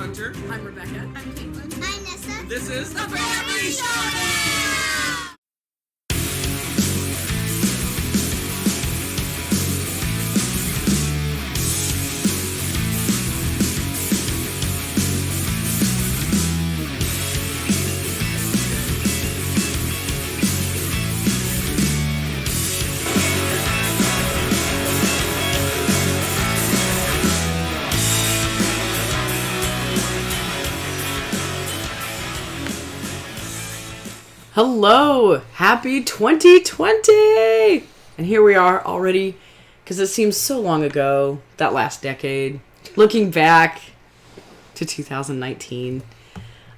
Hunter. I'm Rebecca. I'm Caitlin. I'm Nessa. This is the Family Showdown! Hello! Happy 2020! And here we are already, because it seems so long ago, that last decade. Looking back to 2019.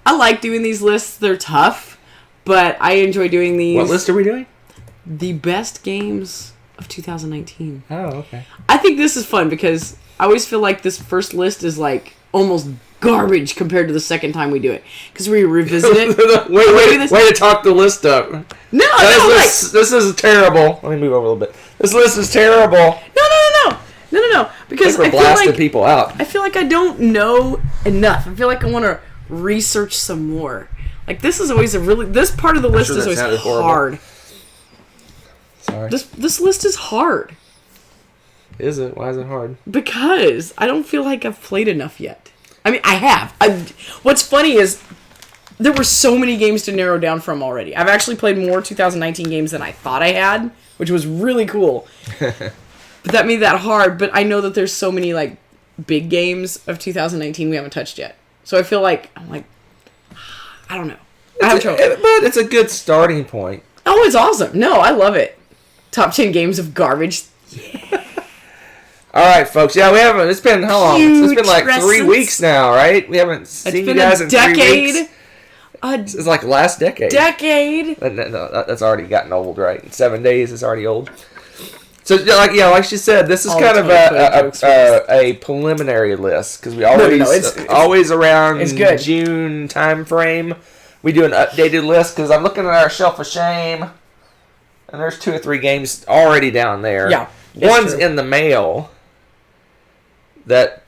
I like doing these lists. They're tough, but I enjoy doing these. What list are we doing? The best games of 2019. Oh, okay. I think this is fun because I always feel like this first list is like almost garbage compared to the second time we do it, because we revisit it. Way to talk the list up. This is terrible. Let me move over a little bit. This list is terrible. No. Because we're blasting people out. I feel like I don't know enough. I feel like I want to research some more. Like this is always this part of the list is always hard. Sorry. This list is hard. Is it? Why is it hard? Because I don't feel like I've played enough yet. I mean, I have. What's funny is there were so many games to narrow down from already. I've actually played more 2019 games than I thought I had, which was really cool. But that made that hard. But I know that there's so many like big games of 2019 we haven't touched yet. So I feel like I don't know. I have trouble. But it's a good starting point. Oh, it's awesome. No, I love it. Top 10 games of garbage. Yeah. All right, folks. Yeah, we haven't. It's been how long? It's been like 3 weeks now, right? We haven't seen you guys in 3 weeks. It's like last decade. No, that's already gotten old, right? In 7 days, it's already old. So, like she said, this is kind of a preliminary list because we always around June time frame. We do an updated list because I'm looking at our shelf of shame, and there's 2 or 3 games already down there. Yeah, one's in the mail that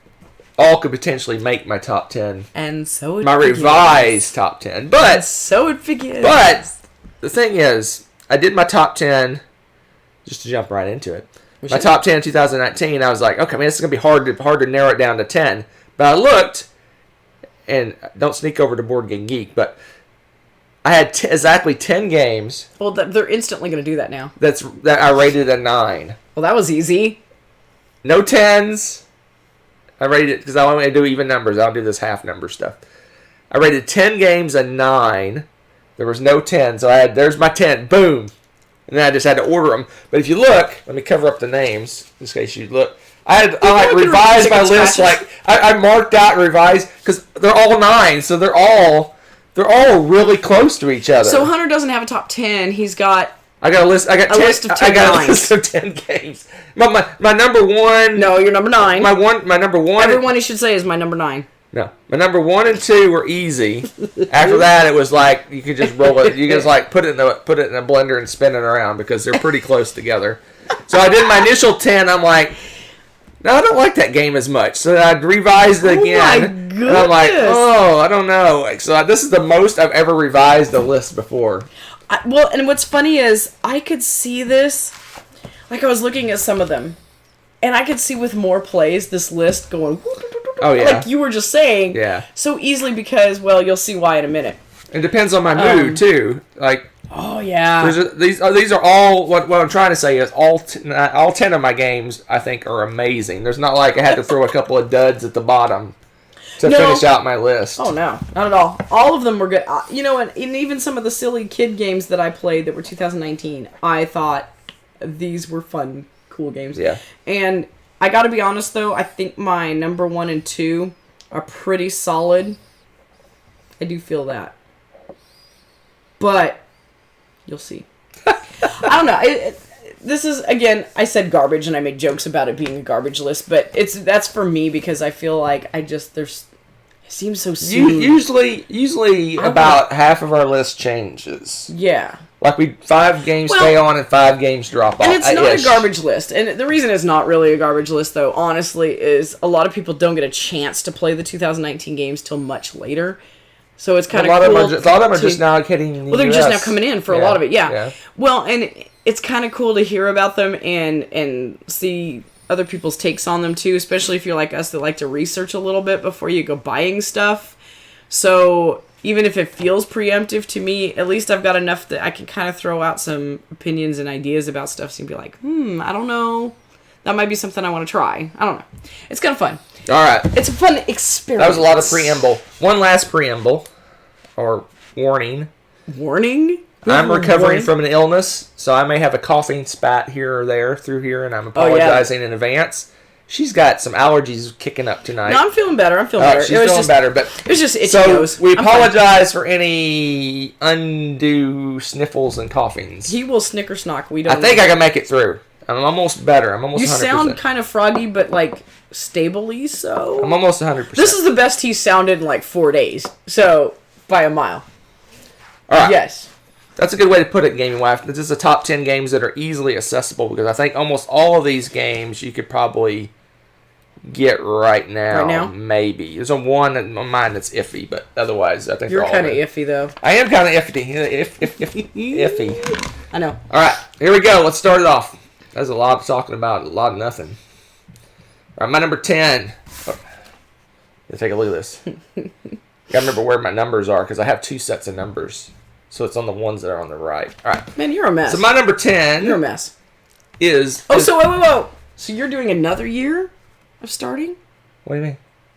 all could potentially make my top 10. And so it my begins. Revised top 10. But so it begins. But the thing is, I did my top 10 just to jump right into it. My top 10 in 2019, I was like, okay, man, this is going to be hard to narrow it down to 10. But I looked, and don't sneak over to Board Game Geek, but I had exactly 10 games. Well, they're instantly going to do that now. That I rated a 9. Well, that was easy. No 10s. I rated it because I want to do even numbers. I don't do this half number stuff. I rated 10 games a 9. There was no 10, so there's my 10. Boom. And then I just had to order them. But if you look, let me cover up the names in case you look. I revised my list. I marked out and revised because they're all 9, so they're all really close to each other. So Hunter doesn't have a top 10. He's got. I got a list. I got a list of 10 games. My number 1. No, you're number 9. My number 1. Everyone you should say is my number 9. No, my number 1 and 2 were easy. After that, it was like you could just roll it. You could just put it in a blender and spin it around because they're pretty close together. So I did my initial 10. I'm like, no, I don't like that game as much. So I revised it again. Oh my goodness. And I'm like, I don't know. So this is the most I've ever revised a list before. And what's funny is I could see this, like I was looking at some of them, and I could see with more plays this list going, oh yeah, like you were just saying, yeah, so easily because, well, you'll see why in a minute. It depends on my mood too. Like, oh yeah, these are all what I'm trying to say is all 10 of my games I think are amazing. There's not like I had to throw a couple of duds at the bottom to finish out my list. Oh, no. Not at all. All of them were good. And even some of the silly kid games that I played that were 2019, I thought these were fun, cool games. Yeah. And I gotta be honest, though, I think my number 1 and 2 are pretty solid. I do feel that. But you'll see. I don't know. This is, again, I said garbage and I made jokes about it being a garbage list, but that's for me because I feel like it seems so soon. Usually about half of our list changes. Yeah. Like 5 games stay on and 5 games drop off. And it's not a garbage list. And the reason it's not really a garbage list, though, honestly, is a lot of people don't get a chance to play the 2019 games till much later. So it's kind of cool. A lot of them are just now hitting the Well, they're US. just now coming in for a lot of it, yeah. Well, and it's kind of cool to hear about them and see other people's takes on them, too, especially if you're like us that like to research a little bit before you go buying stuff. So even if it feels preemptive to me, at least I've got enough that I can kind of throw out some opinions and ideas about stuff so you can be like, I don't know. That might be something I want to try. I don't know. It's kind of fun. All right. It's a fun experience. That was a lot of preamble. One last preamble, or warning. Warning? I'm recovering from an illness, so I may have a coughing spat here or there through here, and I'm apologizing in advance. She's got some allergies kicking up tonight. No, I'm feeling better. She's feeling better, but it was just itchy nose. So we apologize for any undue sniffles and coughings. He will snicker snock. I think I can make it through. I'm almost better. I'm almost 100%. You sound kind of froggy, but like stably so. I'm almost 100%. This is the best he's sounded in like 4 days. So, by a mile. All right. Yes. That's a good way to put it, Gaming Wife. This is the top 10 games that are easily accessible, because I think almost all of these games you could probably get right now. Right now? Maybe. There's one in mine that's iffy, but otherwise I think you're kind of iffy, though. I am kind of iffy. I know. All right, here we go. Let's start it off. There's a lot of talking about, a lot of nothing. All right, my number 10. Oh, take a look at this. Gotta remember where my numbers are, because I have 2 sets of numbers. So it's on the ones that are on the right. All right. Man, you're a mess. So my number 10... You're a mess. So wait. So you're doing another year of starting? What do you mean?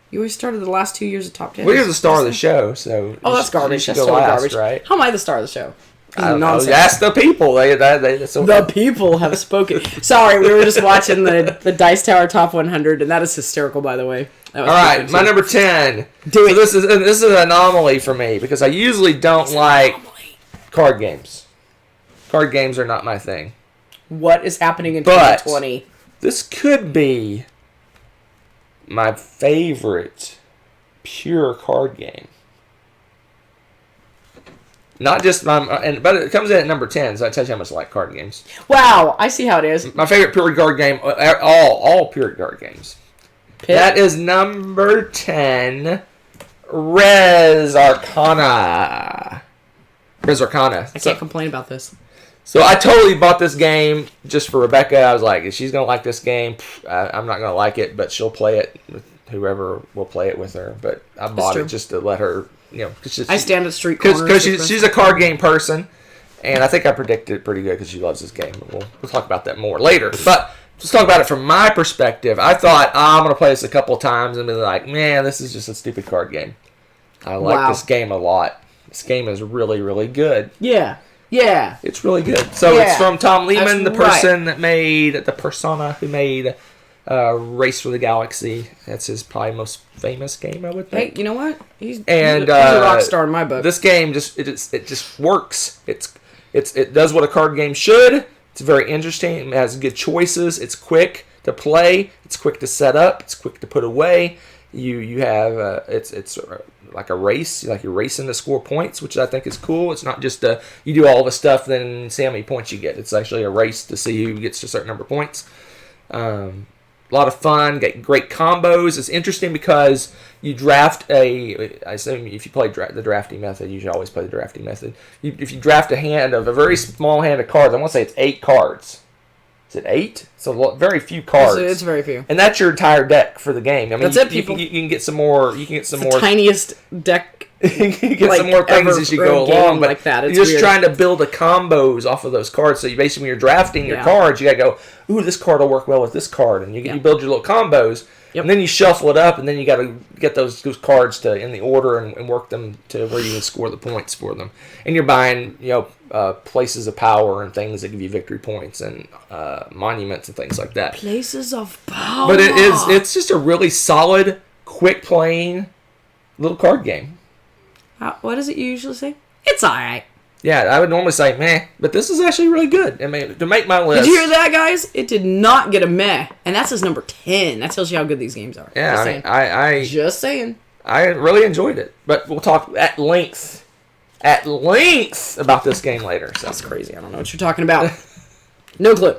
You always started the last 2 years of top 10. Well, you're the star of the show, so... Oh, that's garbage. That's totally garbage. Right? How am I the star of the show? I don't know. Ask the people. The people have spoken. Sorry, we were just watching the Dice Tower Top 100, and that is hysterical, by the way. All right, my number 10. This is an anomaly for me, because I usually don't like card games. Card games are not my thing. What is happening in 2020? This could be my favorite pure card game. Not just but it comes in at number 10, so that tells you how much I like card games. Wow, I see how it is. My favorite pure card game, all pure card games. Pit? That is number 10, Res Arcana. I can't complain about this. So I totally bought this game just for Rebecca. I was like, if she's going to like this game, I'm not going to like it, but she'll play it with whoever will play it with her. But I bought it just to let her, I stand at street corners. Because she's a card game person, and I think I predicted it pretty good because she loves this game. We'll talk about that more later. But let's talk about it from my perspective. I thought, I'm going to play this a couple of times and be like, man, this is just a stupid card game. I like this game a lot. This game is really, really good. Yeah. It's really good. So it's from Tom Lehman, the persona who made Race for the Galaxy. That's his probably most famous game, I would think. Hey, you know what? He's a rock star in my book. This game just works. It does what a card game should. It's very interesting. It has good choices. It's quick to play. It's quick to set up. It's quick to put away. You have it's like a race, like you're racing to score points, which I think is cool. It's not just you do all the stuff, then see how many points you get. It's actually a race to see who gets to a certain number of points. A lot of fun, get great combos. It's interesting because you draft I assume if you play the drafting method, you should always play the drafting method. If you draft a very small hand of cards, I want to say it's 8 cards. Is it 8? So very few cards. It's very few, and that's your entire deck for the game. I mean, that's it. People, you can get some more. You can get some more. Tiniest deck. You can get some more things as you go along, but like that. It's you're just trying to build the combos off of those cards. So you basically, when you're drafting your cards, you got to go, ooh, this card will work well with this card, and you build your little combos. Yep. And then you shuffle it up, and then you got to get those cards in the order and work them to where you can score the points for them. And you're buying, places of power and things that give you victory points and monuments and things like that. Places of power. But it's just a really solid, quick playing little card game. What does it usually say? It's all right. Yeah, I would normally say meh, but this is actually really good. I mean, to make my list. Did you hear that, guys? It did not get a meh, and that's his number 10. That tells you how good these games are. Yeah, just saying. I really enjoyed it, but we'll talk at length at length about this game later. So. That's crazy. I don't know what you're talking about. No clue.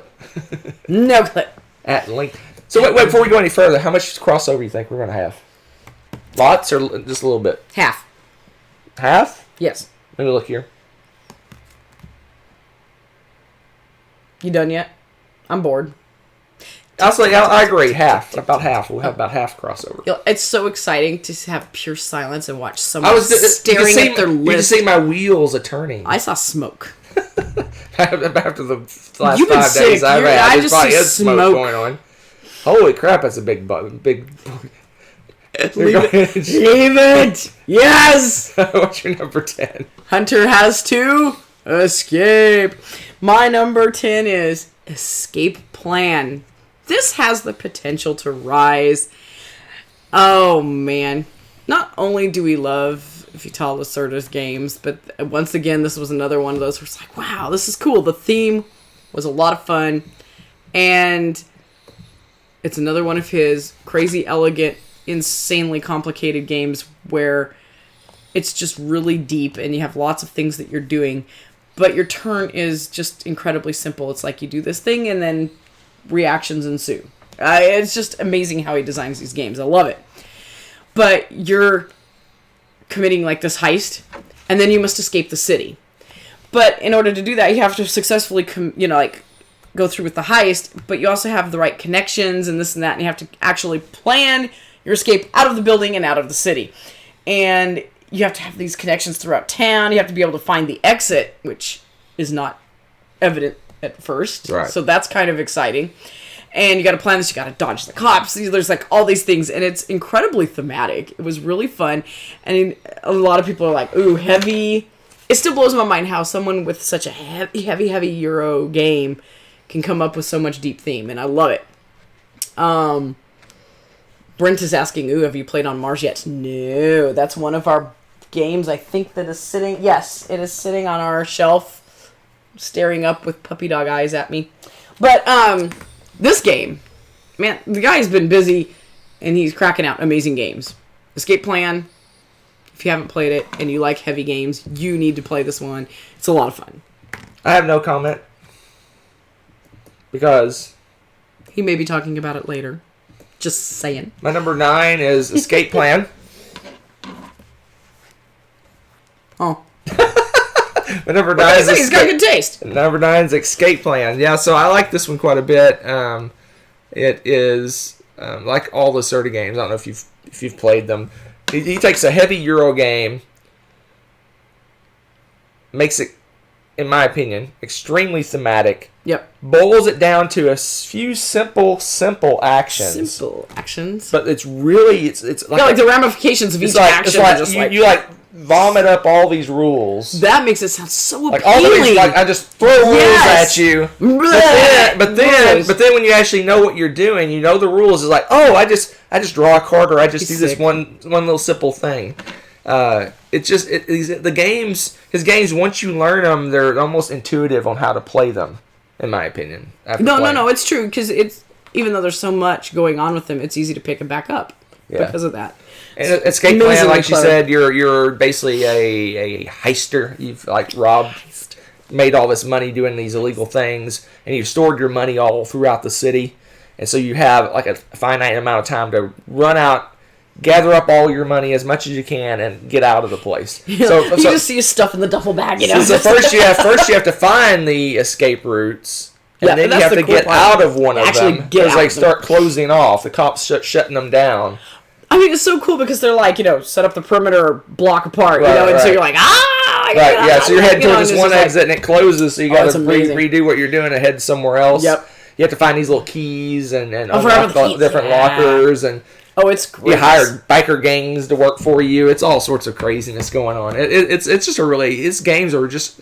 No clue. At length. So wait, before we go any further, how much crossover do you think we're going to have? Lots or just a little bit? Half. Half? Yes. Let me look here. You done yet? I'm bored. I agree. Half. About half. We'll have about half crossover. It's so exciting to have pure silence and watch someone staring at their list. You can see my wheels are turning. I saw smoke. After the last 5 days I've had, there's probably smoke going on. Holy crap, that's a big big. Leave it! Yes! What's your number 10? Hunter has to escape. My number 10 is Escape Plan. This has the potential to rise. Oh, man. Not only do we love Vital Lacerda's games, but once again, this was another one of those where it's like, wow, this is cool. The theme was a lot of fun. And it's another one of his crazy elegant, insanely complicated games where it's just really deep and you have lots of things that you're doing, but your turn is just incredibly simple. It's like you do this thing and then reactions ensue. It's just amazing how he designs these games. I love it. But you're committing like this heist and then you must escape the city. But in order to do that, you have to successfully go through with the heist, but you also have the right connections and this and that, and you have to actually plan your escape out of the building and out of the city. And you have to have these connections throughout town. You have to be able to find the exit, which is not evident at first. Right. So that's kind of exciting. And you got to plan this. You got to dodge the cops. There's like all these things, and it's incredibly thematic. It was really fun. And a lot of people are like, ooh, heavy. It still blows my mind how someone with such a heavy Euro game can come up with so much deep theme, and I love it. Brent is asking, ooh, have you played on Mars yet? No, that's one of our games I think that is sitting, yes, it is sitting on our shelf, staring up with puppy dog eyes at me. But this game, man, the guy's been busy, and he's cracking out amazing games. Escape Plan, if you haven't played it, and you like heavy games, you need to play this one. It's a lot of fun. I have no comment. Because he may be talking about it later. Just saying. My number 9 is Escape Plan. Oh. My number 9 is he's got good taste. Number 9 is Escape Plan. Yeah, so I like this one quite a bit. It is like all the Lacerda games. I don't know if you've played them. He takes a heavy Euro game, makes it, in my opinion, extremely thematic. Yep. Boils it down to a few simple actions. Simple actions. But it's really it's like like the ramifications of each action. It's like you vomit up all these rules. That makes it sound so appealing. All these, I just throw rules at you. But then when you actually know what you're doing, you know the rules. It's like, oh, I just draw a card, or I just do this one little simple thing. The games. His games, once you learn them, they're almost intuitive on how to play them. In my opinion. No, it's true, because it's, even though there's so much going on with them, it's easy to pick them back up because of that. And Escape Plan, like she said, you're basically a heister. You've made all this money doing these illegal things, and you've stored your money all throughout the city, and so you have like a finite amount of time to run out, gather up all your money as much as you can, and get out of the place. So you just see stuff in the duffel bag, you know. So first you have to find the escape routes, and then you have to get out of one of them because they start closing off. The cops shutting them down. I mean, it's so cool because they're like, set up the perimeter block apart, and so you're like, so you're heading towards this one exit, and it closes, so you got to redo what you're doing and head somewhere else. Yep. You have to find these little keys and unlock different lockers, and oh, it's great. You hired biker gangs to work for you. It's all sorts of craziness going on. It's just his games are just,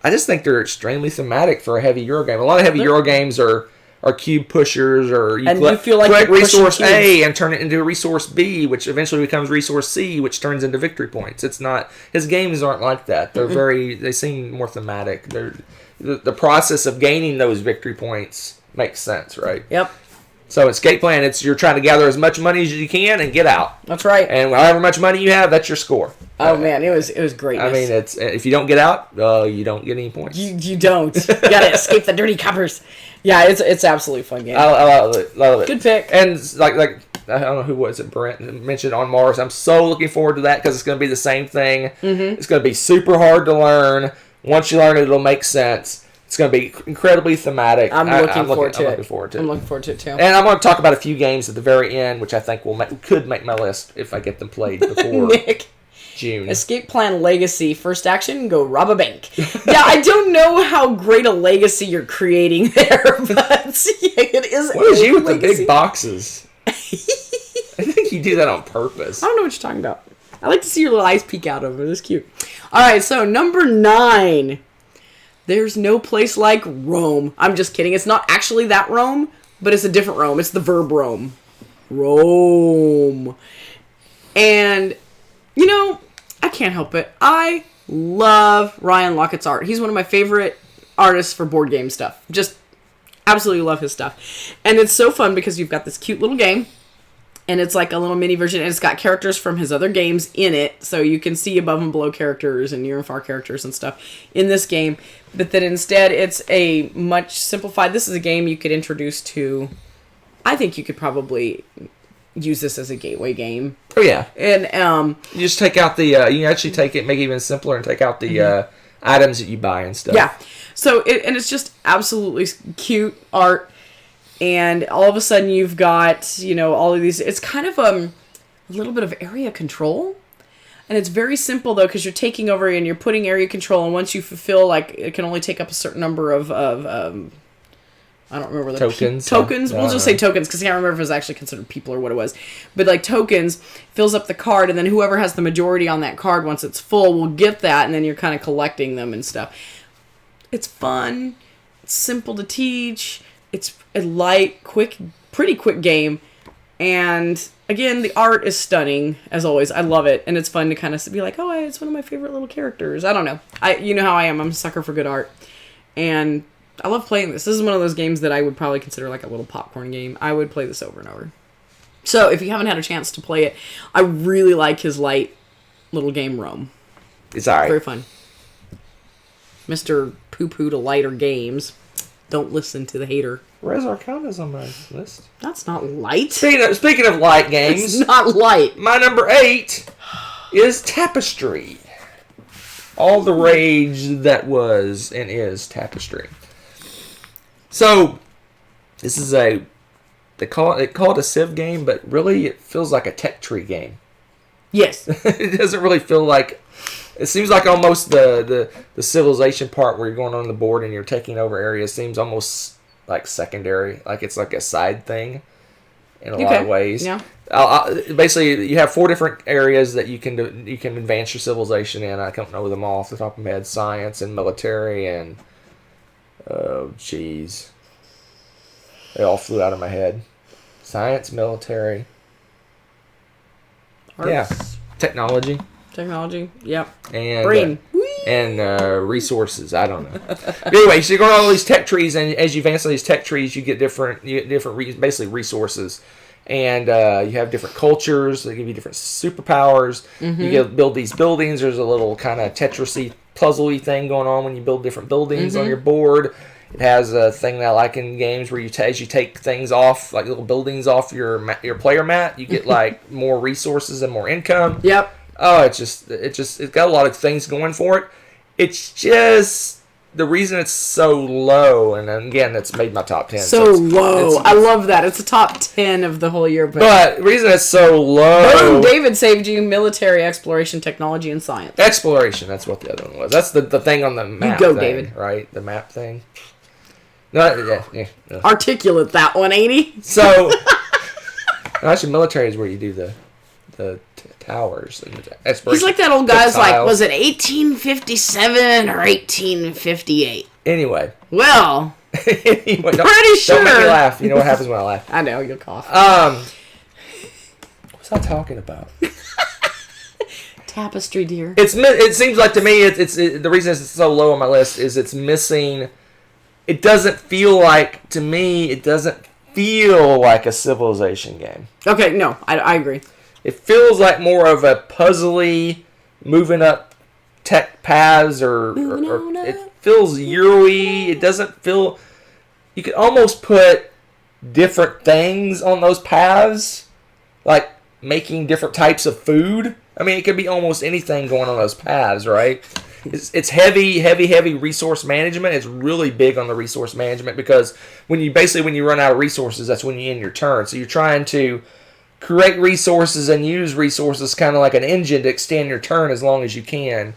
I just think they're extremely thematic for a heavy Euro game. A lot of heavy Euro games are cube pushers, or you feel like collect resource A and turn it into a resource B, which eventually becomes resource C, which turns into victory points. It's not, his games aren't like that. They're they seem more thematic. The process of gaining those victory points makes sense, right? Yep. So escape plan, you're trying to gather as much money as you can and get out. That's right. And however much money you have, that's your score. Oh man, it was great. I mean, if you don't get out, you don't get any points. You don't. You gotta escape the dirty coppers. Yeah, it's absolutely fun game. I love it. Love it. Good pick. And like I don't know who was it. Brent mentioned On Mars. I'm so looking forward to that because it's going to be the same thing. Mm-hmm. It's going to be super hard to learn. Once you learn it, it'll make sense. It's going to be incredibly thematic. I'm looking forward to it. I'm looking forward to it too. And I'm going to talk about a few games at the very end, which I think could make my list if I get them played before Nick. June. Escape Plan Legacy. First action, go rob a bank. Yeah, I don't know how great a legacy you're creating there, but it is. What is you with the big boxes? I think you do that on purpose. I don't know what you're talking about. I like to see your little eyes peek out of it. It's cute. All right, so number 9. There's no place like Rome. I'm just kidding. It's not actually that Rome, but it's a different Rome. It's the verb Rome. Rome. And, I can't help it. I love Ryan Laukatt's art. He's one of my favorite artists for board game stuff. Just absolutely love his stuff. And it's so fun because you've got this cute little game. And it's like a little mini version, and it's got characters from his other games in it, so you can see above and below characters and near and far characters and stuff in this game. But then instead, it's a much simplified. This is a game you could introduce to. I think you could probably use this as a gateway game. Oh yeah, and you just take out the. You can actually take it, make it even simpler, and take out the items that you buy and stuff. Yeah, so it's just absolutely cute art. And all of a sudden you've got, all of these. It's kind of a little bit of area control. And it's very simple, though, because you're taking over and you're putting area control. And once you fulfill, it can only take up a certain number of I don't remember the tokens. Tokens. We'll just say tokens because I can't remember if it was actually considered people or what it was. But tokens fills up the card, and then whoever has the majority on that card once it's full will get that, and then you're kind of collecting them and stuff. It's fun. It's simple to teach. It's a light, pretty quick game. And again, the art is stunning, as always. I love it. And it's fun to kind of be like, oh, it's one of my favorite little characters. I don't know. You know how I am. I'm a sucker for good art. And I love playing this. This is one of those games that I would probably consider like a little popcorn game. I would play this over and over. So if you haven't had a chance to play it, I really like his light little game Rome. It's all right. Very fun. Mr. Poo-poo to lighter games. Don't listen to the hater. Res Arcana's on my list. That's not light. Speaking of light games. It's not light. My number 8 is Tapestry. All the rage that was and is Tapestry. So, this is they call it a Civ game, but really it feels like a tech tree game. Yes. It doesn't really feel like... It seems like almost the civilization part where you're going on the board and you're taking over areas seems almost like secondary. Like it's like a side thing in a lot of ways. Yeah. Basically, you have 4 different areas that you can advance your civilization in. I don't know them all off the top of my head. Science and military and... Oh, jeez. They all flew out of my head. Science, military... Arts. Yeah. Technology, yep. and brain, and resources. I don't know. But anyway, so you're going on all these tech trees, and as you advance on these tech trees, you get different basically resources, and you have different cultures. They give you different superpowers. Mm-hmm. You build these buildings. There's a little kind of Tetris-y, puzzle-y thing going on when you build different buildings on your board. It has a thing that I like in games where as you take things off, like little buildings off your player mat, you get like more resources and more income. Yep. Oh, it's got a lot of things going for it. It's just the reason it's so low, and again, it's made my top 10. So low. I love that. It's a top 10 of the whole year. But the reason it's so low... Boom, David saved you. Military, exploration, technology, and science. Exploration, that's what the other one was. That's the thing on the map. You go, David. Right? The map thing. No, yeah. Articulate that one, ain't he? So, actually, military is where you do the towers and the exploration. He's like that old guy who's like, was it 1857 or 1858? Anyway. Well, pretty sure. Don't make me laugh. You know what happens when I laugh. I know, you'll cough. What's I talking about? Tapestry, dear. It seems like to me, it's the reason it's so low on my list is it's missing... It doesn't feel like, to me, it doesn't feel like a Civilization game. Okay, no, I agree. It feels like more of a puzzly, moving up tech paths, or it feels Euro-y. It doesn't feel... You could almost put different things on those paths, like making different types of food. I mean, it could be almost anything going on those paths, right? It's heavy resource management. It's really big on the resource management, because when you run out of resources, that's when you end your turn. So you're trying to create resources and use resources kind of like an engine to extend your turn as long as you can.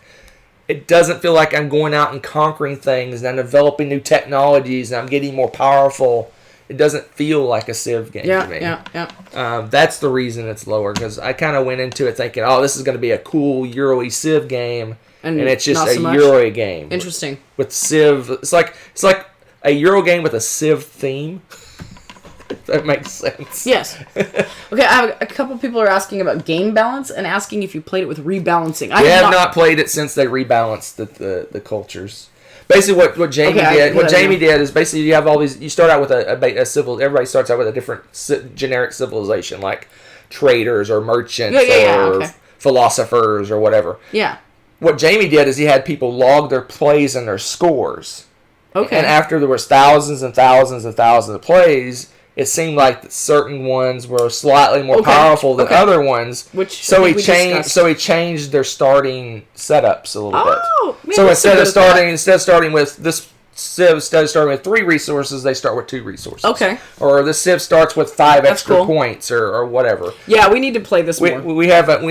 It doesn't feel like I'm going out and conquering things and I'm developing new technologies and I'm getting more powerful. It doesn't feel like a Civ game to me. Yeah. That's the reason it's lower, because I kind of went into it thinking, oh, this is going to be a cool Euro-y Civ game, and it's just a Euro game. Interesting. With Civ, it's like a Euro game with a Civ theme. If that makes sense. Yes. Okay, I have a couple people are asking about game balance and asking if you played it with rebalancing. I have not played it since they rebalanced the cultures. Basically, what Jamie did is basically you have all these. You start out with a civil. Everybody starts out with a different generic civilization, like traders or merchants or philosophers or whatever. Yeah. What Jamie did is he had people log their plays and their scores. Okay. And after there was thousands and thousands and thousands of plays, it seemed like certain ones were slightly more powerful than other ones. So he changed their starting setups a little bit. So instead of starting with this Civ, instead of starting with 3 resources, they start with 2 resources. Okay. Or the Civ starts with 5 extra points, or whatever. Yeah, we need to play this more. We haven't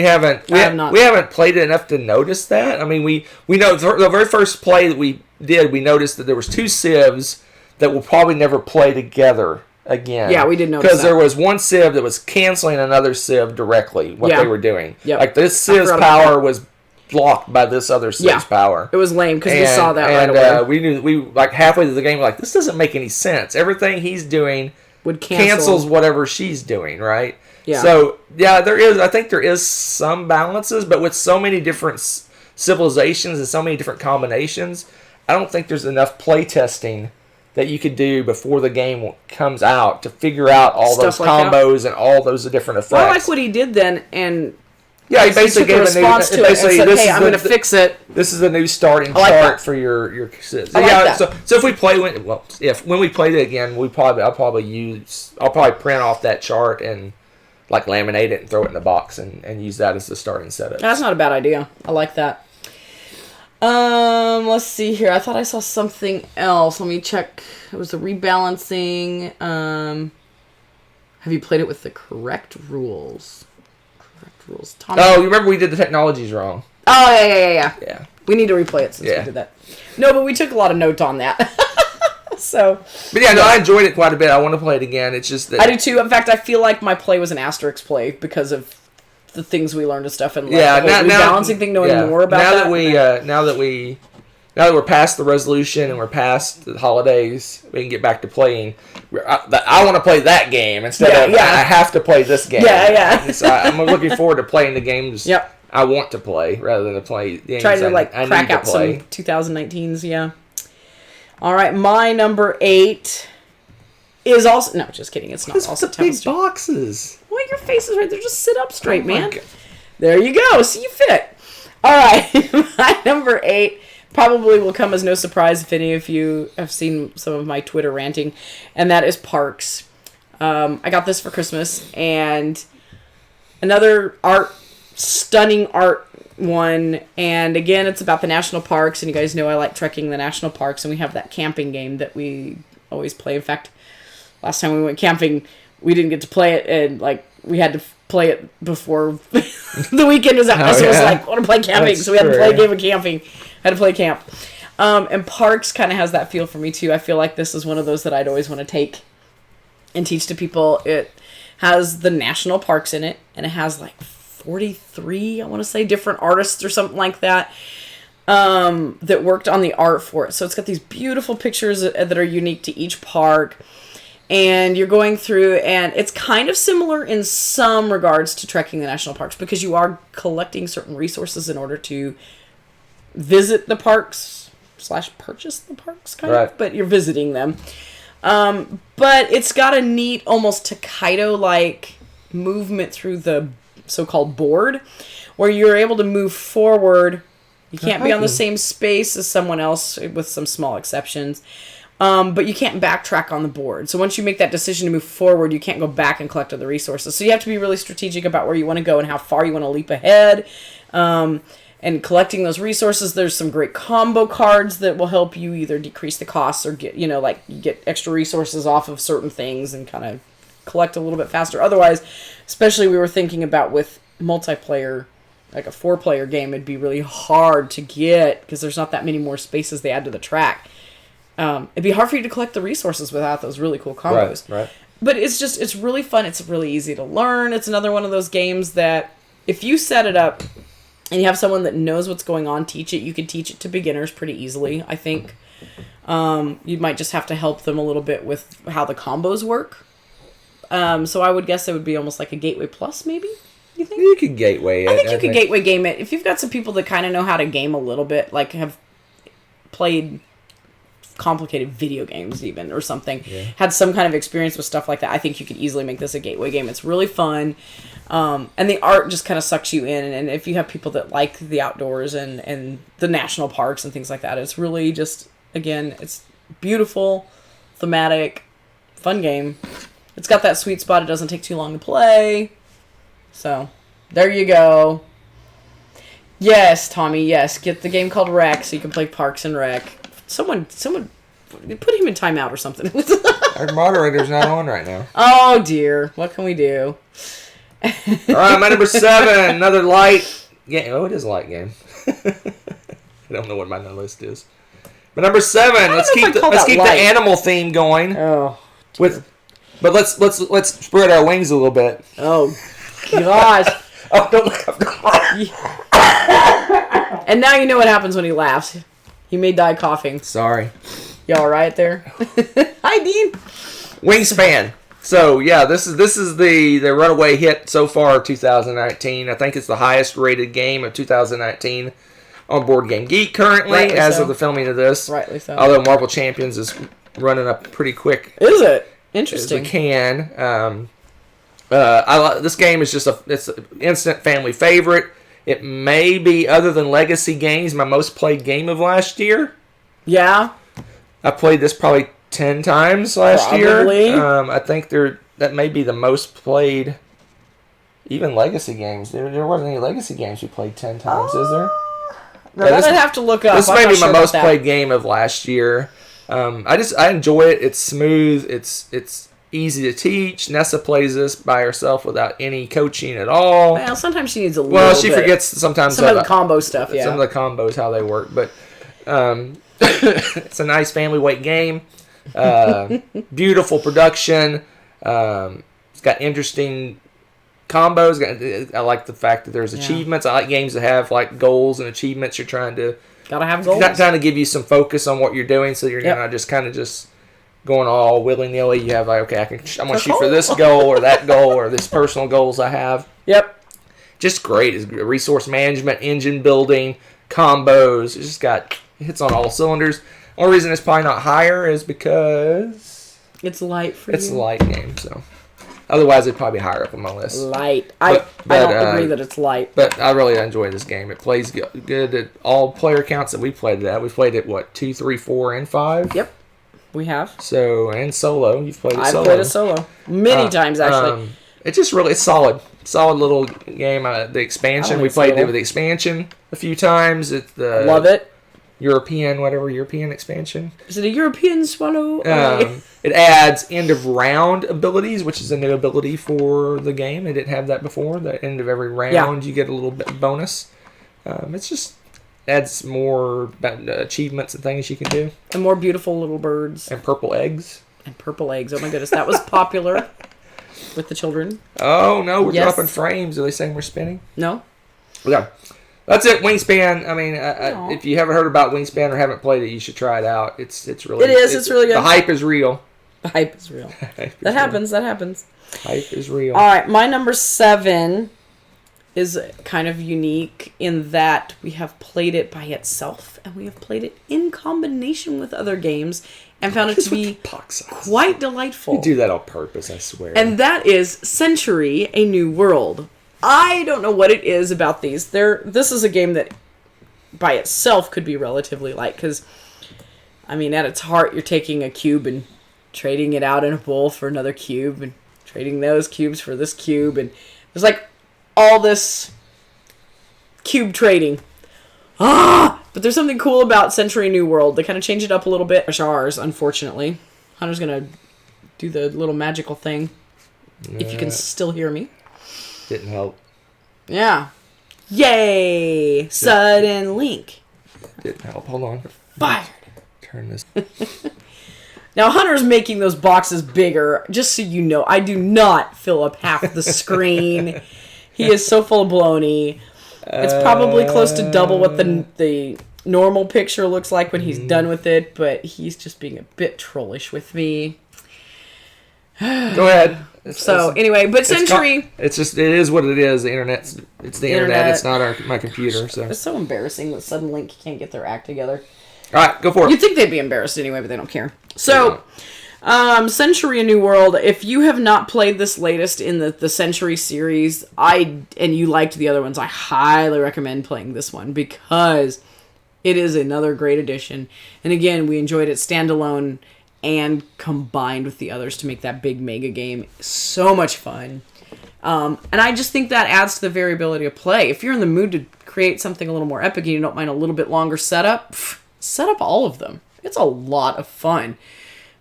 played it enough to notice that. I mean, we know the very first play that we did, we noticed that there was 2 Civs that will probably never play together again. Yeah, we did notice because there was one Civ that was canceling another Civ directly, what they were doing. Yep. Like this Civ's power was blocked by this other Civ's power. It was lame because we saw that right away. We like halfway through the game, we're like, this doesn't make any sense. Everything he's doing cancels whatever she's doing, right? Yeah. So I think there is some balances, but with so many different civilizations and so many different combinations, I don't think there's enough play testing that you could do before the game comes out to figure out all those combos and all those different effects. Well, I like what he did then, and he basically gave a response to it and said, "Hey, I'm going to fix it." This is the new starting chart for your. So if we play when we play it again, I'll probably print off that chart and like laminate it and throw it in the box and use that as the starting setup. That's not a bad idea. I like that. Let's see here. I thought I saw something else. Let me check. It was the rebalancing. Have you played it with the correct rules? Tommy. Oh, you remember we did the technologies wrong. Oh, yeah. We need to replay it since we did that. No, but we took a lot of notes on that. I enjoyed it quite a bit. I want to play it again. It's just that I do too. In fact, I feel like my play was an asterisk play because of the things we learned and stuff, and the rebalancing thing, knowing more about now that we're past the resolution and we're past the holidays, we can get back to playing. I want to play that game instead of I have to play this game. So I'm looking forward to playing the games I want to play rather than to play games try to I crack need out to play. some 2019s. Yeah. All right, my number 8 is also just kidding. It's not also the big boxes. Well, your face is right there. Just sit up straight, man. God. There you go. See, you fit. All right, my number 8 probably will come as no surprise if any of you have seen some of my Twitter ranting, and that is parks. I got this for Christmas, and another stunning art one, and again, it's about the national parks, and you guys know I like trekking the national parks, and we have that camping game that we always play. In fact, last time we went camping, we didn't get to play it, and we had to play it before the weekend was out. I was like, I want to play camping, so we had to play a game of camping. Had to play camp. And parks kind of has that feel for me too. I feel like this is one of those that I'd always want to take and teach to people. It has the national parks in it, and it has 43, I want to say, different artists or something like that that worked on the art for it. So it's got these beautiful pictures that are unique to each park. And you're going through, and it's kind of similar in some regards to trekking the national parks because you are collecting certain resources in order to visit the parks / purchase the parks, kind of, but you're visiting them. But it's got a neat, almost Takedo-like movement through the so-called board, where you're able to move forward. You can't be on the same space as someone else, with some small exceptions. But you can't backtrack on the board. So once you make that decision to move forward, you can't go back and collect other resources. So you have to be really strategic about where you want to go and how far you want to leap ahead. And collecting those resources, there's some great combo cards that will help you either decrease the costs or get, you get extra resources off of certain things and kind of collect a little bit faster. Otherwise, especially we were thinking about with multiplayer, like a 4-player game, it'd be really hard to get because there's not that many more spaces they add to the track. It'd be hard for you to collect the resources without those really cool combos. Right. But it's really fun. It's really easy to learn. It's another one of those games that if you set it up and you have someone that knows what's going on, teach it. You can teach it to beginners pretty easily, I think. You might just have to help them a little bit with how the combos work. So I would guess it would be almost like a Gateway Plus, maybe? You think? You could gateway it. I think you could gateway game it. If you've got some people that kind of know how to game a little bit, like have played complicated video games even or something, had some kind of experience with stuff like that, I think you could easily make this a gateway game. It's really fun. And the art just kind of sucks you in. And if you have people that like the outdoors and the national parks and things like that, it's really just, again, it's beautiful, thematic, fun game. It's got that sweet spot. It doesn't take too long to play. So, there you go. Yes, Tommy, yes. Get the game called Rec so you can play Parks and Rec. Someone put him in timeout or something. Our moderator's not on right now. Oh, dear. What can we do? All right, my number 7, another light game. Oh, it is a light game. I don't know what my list is. But number 7, let's keep the animal theme going. Oh, but let's spread our wings a little bit. Oh, gosh. Oh, don't laugh. And now you know what happens when he laughs. He may die coughing. Sorry. You all right there? Hi, Dean. Wingspan. So, yeah, this is the runaway hit so far of 2019. I think it's the highest rated game of 2019 on Board Game Geek currently, as of the filming of this. Rightly so. Although Marvel Champions is running up pretty quick. Is it? Interesting. As it can. This game is it's an instant family favorite. It may be, other than Legacy games, my most played game of last year. Yeah. I played this probably 10 times last year. I think that may be the most played, even Legacy games. There wasn't any Legacy games you played 10 times, is there? I'd have to look up. This may be my most played game of last year. I enjoy it. It's smooth. It's easy to teach. Nessa plays this by herself without any coaching at all. Well, sometimes she needs a little Well, she forgets sometimes some of the combo stuff, yeah. Some of the combos, how they work. But it's a nice family weight game. Beautiful production. It's got interesting combos. I like the fact that there's achievements. I like games that have like goals and achievements. You're trying to... Gotta have goals. Trying to give you some focus on what you're doing so you're not just kind of just... going all willy-nilly. You have like, okay, I'm going to shoot for this goal or that goal or this personal goals I have. Yep. Just great. It's resource management, engine building, combos. It hits on all cylinders. Only reason it's probably not higher is because... It's light for It's a light game, so... Otherwise, it'd probably be higher up on my list. Light. I don't agree that it's light. But I really enjoy this game. It plays good at all player counts that we played it at. We played it, 2, 3, 4, and 5? Yep. We have. So, and solo. You've played it solo. I've played it solo. Many times, actually. It's just really solid. Solid little game. The expansion. We played it with the expansion a few times. I love it. European expansion. Is it a European swallow? It adds end of round abilities, which is a new ability for the game. They didn't have that before. The end of every round, you get a little bit bonus. It's just... adds more achievements and things you can do. And more beautiful little birds. And purple eggs. Oh my goodness. That was popular with the children. Oh, no. We're dropping frames. Are they saying we're spinning? No. Yeah. That's it. Wingspan. I mean, if you haven't heard about Wingspan or haven't played it, you should try it out. It's really... It's really good. The hype is real. That happens. Hype is real. All right. My number 7... is kind of unique in that we have played it by itself and we have played it in combination with other games, and found it to be quite delightful. You do that on purpose, I swear. And that is Century: A New World. I don't know what it is about these. This is a game that by itself could be relatively light because, I mean, at its heart, you're taking a cube and trading it out in a bowl for another cube and trading those cubes for this cube. And there's like all this cube trading. But there's something cool about Century New World. They kind of change it up a little bit. Ours, unfortunately. Hunter's going to do the little magical thing. If you can still hear me. Didn't help. Yeah. Yay! Sudden link. Didn't help. Hold on. Fired. Turn this. Now, Hunter's making those boxes bigger. Just so you know, I do not fill up half the screen. He is so full of baloney. It's probably close to double what the normal picture looks like when he's done with it, but he's just being a bit trollish with me. Go ahead. Anyway, but Century... It is what it is. The internet's... It's the internet. It's not my computer, so... It's so embarrassing that Sudden Link can't get their act together. Alright, go for it. You'd think they'd be embarrassed anyway, but they don't care. So... Century: A New World, if you have not played this latest in the Century series, and you liked the other ones, I highly recommend playing this one because it is another great addition. And again, we enjoyed it standalone and combined with the others to make that big mega game so much fun. And I just think that adds to the variability of play. If you're in the mood to create something a little more epic and you don't mind a little bit longer setup, set up all of them. It's a lot of fun.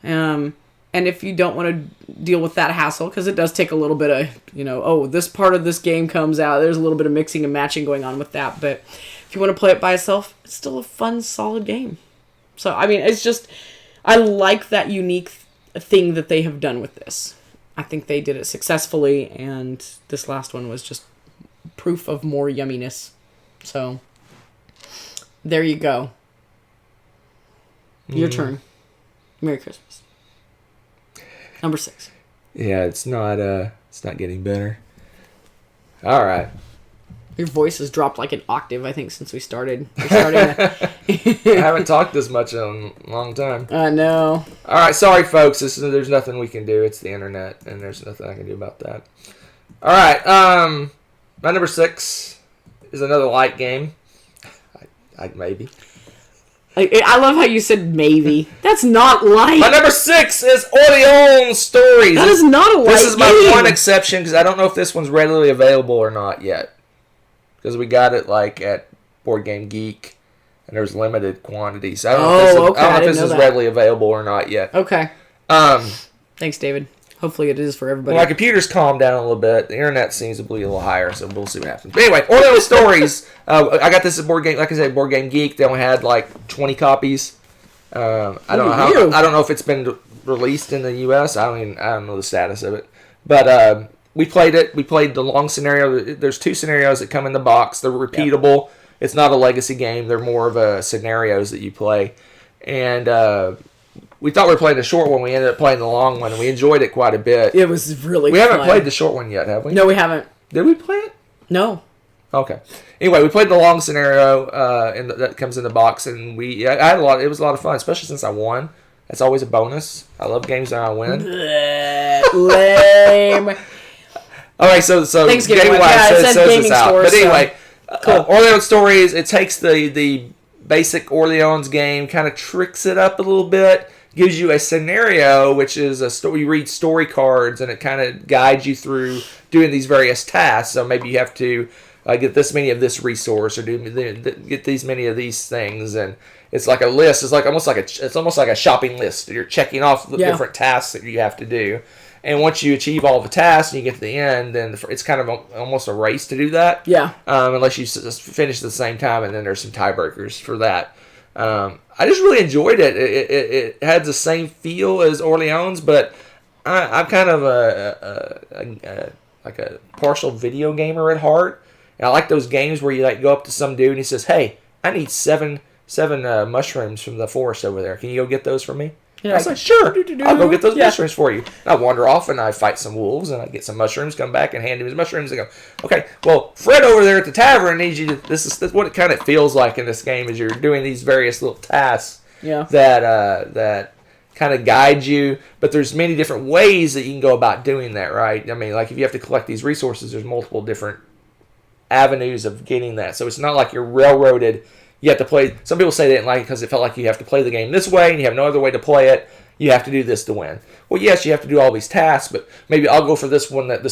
And if you don't want to deal with that hassle, because it does take a little bit of, this part of this game comes out, there's a little bit of mixing and matching going on with that, but if you want to play it by itself, it's still a fun, solid game. So, I mean, it's just, I like that unique thing that they have done with this. I think they did it successfully, and this last one was just proof of more yumminess. So, there you go. Your turn. Merry Christmas. Number 6. Yeah, it's not getting better. All right. Your voice has dropped like an octave, I think, since we started. I haven't talked this much in a long time. I know. All right, sorry, folks. There's nothing we can do. It's the internet, and there's nothing I can do about that. All right. My number 6 is another light game. Maybe. I love how you said maybe. That's not light. My number 6 is Orleans Stories. That is not a light game. This is my one exception because I don't know if this one's readily available or not yet. Because we got it like at Board Game Geek, and there's limited quantities. I don't know if this is readily available or not yet. Okay. Thanks, David. Hopefully it is for everybody. Well, my computer's calmed down a little bit. The internet seems to be a little higher, so we'll see what happens. But anyway, Orleans Stories. I got this at Board Game, like I said, Board Game Geek. They only had like 20 copies. I don't know if it's been released in the U.S. I don't know the status of it. But we played it. We played the long scenario. There's 2 scenarios that come in the box. They're repeatable. Yep. It's not a legacy game. They're more of scenarios that you play. And we thought we were playing the short one. We ended up playing the long one, and we enjoyed it quite a bit. It was really We haven't played the short one yet, have we? No, we haven't. Did we play it? No. Okay. Anyway, we played the long scenario that comes in the box, and I had a lot. It was a lot of fun, especially since I won. That's always a bonus. I love games that I win. Lame. All right, so Thanks, game-wise, it says this out. Store, but anyway, cool. Orleans Stories. It takes the basic Orleans game, kind of tricks it up a little bit. Gives you a scenario, which is a story. You read story cards, and it kind of guides you through doing these various tasks. So maybe you have to get this many of this resource, or get these many of these things, and it's like a list. It's almost like a shopping list. You're checking off the different tasks that you have to do, and once you achieve all the tasks and you get to the end, then it's kind of almost a race to do that. Yeah. Unless you finish at the same time, and then there's some tiebreakers for that. I just really enjoyed it. It had the same feel as Orleans, but I'm kind of a partial video gamer at heart. And I like those games where you go up to some dude and he says, "Hey, I need seven mushrooms from the forest over there. Can you go get those for me?" I was like, "Sure, I'll go get those mushrooms for you." And I wander off and I fight some wolves and I get some mushrooms, come back and hand him his mushrooms and go, "Okay, well, Fred over there at the tavern needs you to," this is what it kind of feels like in this game, is you're doing these various little tasks that kind of guide you, but there's many different ways that you can go about doing that, right? I mean, like if you have to collect these resources, there's multiple different avenues of getting that. So it's not like you're railroaded. You have to play. Some people say they didn't like it because it felt like you have to play the game this way and you have no other way to play it. You have to do this to win. Well, yes, you have to do all these tasks, but maybe I'll go for this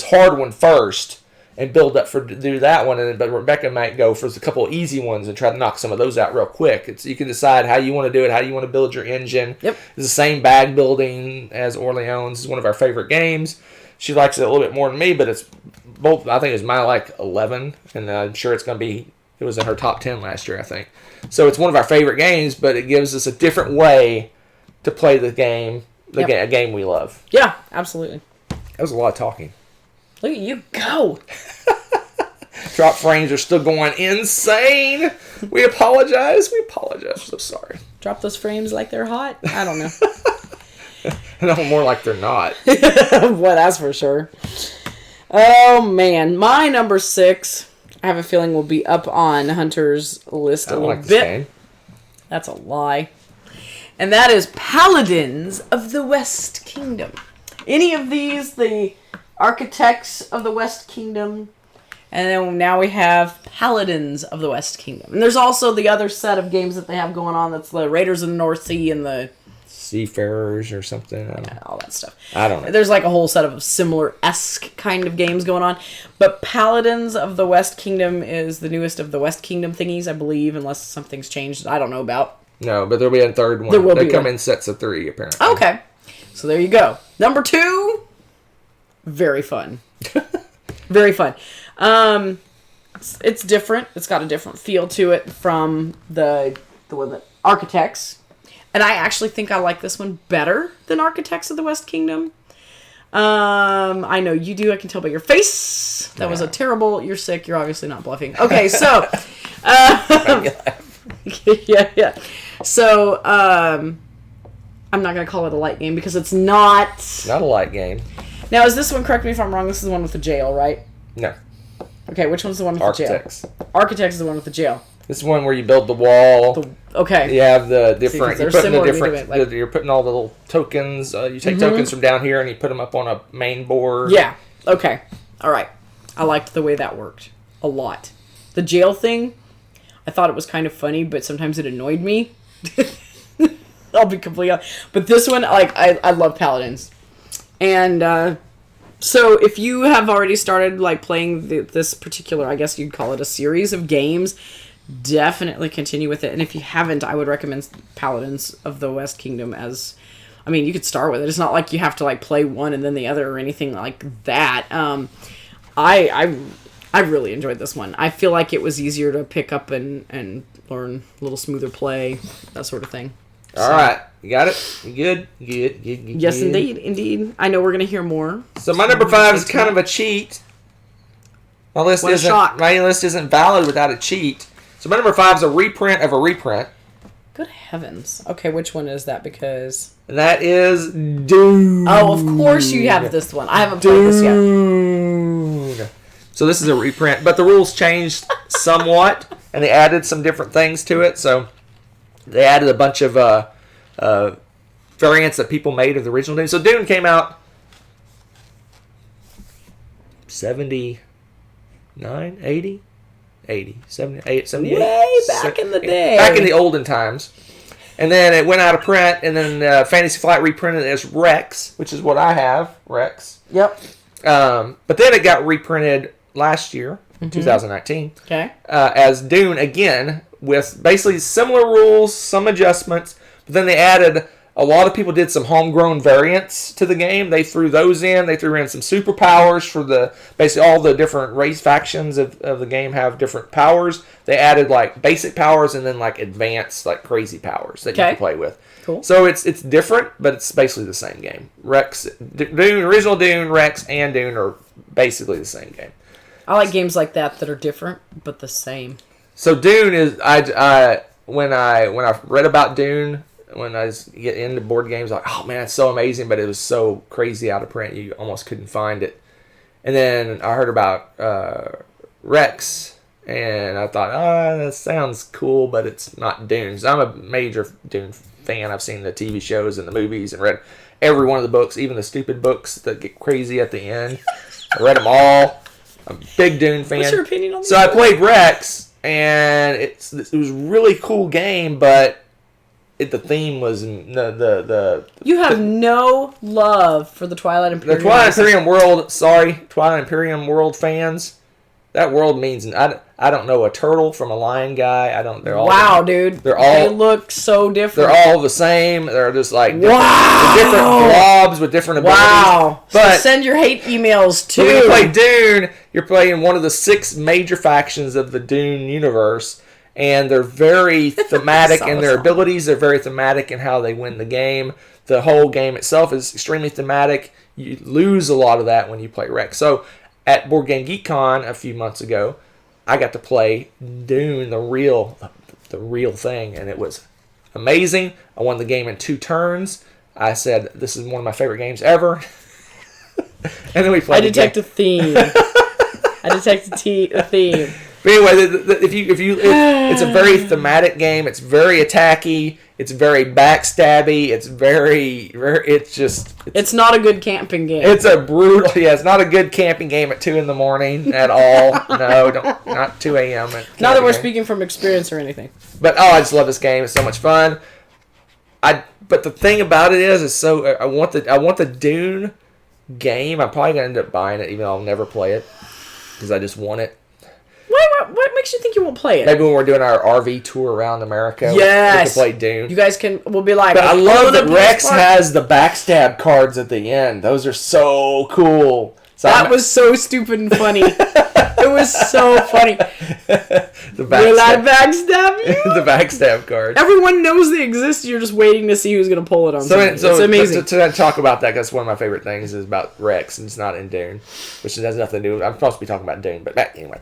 hard one first and build up to do that one. But Rebecca might go for a couple of easy ones and try to knock some of those out real quick. You can decide how you want to do it, how you want to build your engine. Yep. It's the same bag building as Orleans. It's one of our favorite games. She likes it a little bit more than me, but it's both. I think it's my 11, and I'm sure it's going to be. It was in her top 10 last year, I think. So it's one of our favorite games, but it gives us a different way to play the game, a game we love. Yeah, absolutely. That was a lot of talking. Look at you go. Drop frames are still going insane. We apologize. I'm so sorry. Drop those frames like they're hot? I don't know. No, more like they're not. Well, that's for sure. Oh, man. My number 6, I have a feeling will be up on Hunter's list a little bit. That's a lie. And that is Paladins of the West Kingdom. Any of these, the Architects of the West Kingdom, and then now we have Paladins of the West Kingdom. And there's also the other set of games that they have going on. That's the Raiders of the North Sea and the Seafarers or something. All that stuff. I don't know. There's like a whole set of similar-esque kind of games going on. But Paladins of the West Kingdom is the newest of the West Kingdom thingies, I believe, unless something's changed I don't know about. No, but there'll be a third one. They come in sets of 3, apparently. Okay. So there you go. Number 2, very fun. Very fun. It's different. It's got a different feel to it from the Architects. And I actually think I like this one better than Architects of the West Kingdom. I know you do. I can tell by your face. That was a terrible... You're sick. You're obviously not bluffing. Okay, so... yeah. So, I'm not going to call it a light game because it's not... It's not a light game. Now, is this one, correct me if I'm wrong, this is the one with the jail, right? No. Okay, which one's the one with Architects. the jail? Architects is the one with the jail. This is one where you build the wall. Okay. You have the different... See, you're putting all the little tokens. You take tokens from down here and you put them up on a main board. Yeah. Okay. All right. I liked the way that worked a lot. The jail thing, I thought it was kind of funny, but sometimes it annoyed me. I'll be completely honest. But this one, I love Paladins. And so if you have already started playing this particular, I guess you'd call it a series of games, definitely continue with it. And if you haven't, I would recommend Paladins of the West Kingdom as... I mean, you could start with it. It's not like you have to play one and then the other or anything like that. I really enjoyed this one. I feel like it was easier to pick up and learn a little smoother play, that sort of thing. All right. You got it? You good? Good. Yes, indeed. I know we're going to hear more. So my number 5 is kind of a cheat. My list isn't valid without a cheat. So my number 5 is a reprint of a reprint. Good heavens. Okay, which one is that? Because... That is Dune. Oh, of course you have this one. I haven't played this yet. So this is a reprint, but the rules changed somewhat, and they added some different things to it. So they added a bunch of variants that people made of the original Dune. So Dune came out 79, 80, 78, 78. Way back in the day. Back in the olden times. And then it went out of print, and then Fantasy Flight reprinted it as Rex, which is what I have, Rex. Yep. But then it got reprinted last year, 2019, as Dune again, with basically similar rules, some adjustments, but then they added... A lot of people did some homegrown variants to the game. They threw those in. They threw in some superpowers for basically all the different race factions of the game have different powers. They added basic powers and then advanced crazy powers that you can play with. Cool. So it's different, but it's basically the same game. Dune, original Dune, Rex, and Dune are basically the same game. I like games like that are different but the same. So Dune is when I read about Dune. When I get into board games, oh man, it's so amazing, but it was so crazy out of print, you almost couldn't find it. And then I heard about Rex, and I thought, that sounds cool, but it's not Dune. So I'm a major Dune fan. I've seen the TV shows and the movies and read every one of the books, even the stupid books that get crazy at the end. I read them all. I'm a big Dune fan. What's your opinion on this? So I played Rex, and it was a really cool game, but the theme was the You have no love for the Twilight Imperium. The Twilight Imperium world. Sorry, Twilight Imperium world fans. That world means I don't know a turtle from a lion guy. They're all wow, dude. They look so different. They're all the same. They're just like different blobs with different abilities. Wow. But so send your hate emails too. When you play Dune, you're playing one of the 6 major factions of the Dune universe, and they're very thematic in their abilities. They're very thematic in how they win the game. The whole game itself is extremely thematic. You lose a lot of that when you play Rex. So at Board Game Geek Con a few months ago, I got to play Dune, the real thing, and it was amazing. I won the game in 2 turns. I said, this is one of my favorite games ever. And then we played I detect a theme. I detect a theme. But anyway, it's a very thematic game. It's very attacky. It's very backstabby. It's not a good camping game. It's a brutal. Yeah, it's not a good camping game at 2 a.m. at all. No, not 2 a.m. Not that we're speaking from experience or anything. But I just love this game. It's so much fun. But the thing about it is I want the Dune game. I'm probably gonna end up buying it, even though I'll never play it because I just want it. What makes you think you won't play it? Maybe when we're doing our RV tour around America, yes, we can play Dune. You guys we'll be like. But I love that Rex has the backstab cards at the end. Those are so cool. So that was so stupid and funny. It was so funny. Will I backstab you? The backstab card. Everyone knows they exist. You're just waiting to see who's going to pull it on. So it's amazing. To talk about that, that's one of my favorite things is about Rex, and it's not in Dune, which has nothing to do with. I'm supposed to be talking about Dune, but anyway.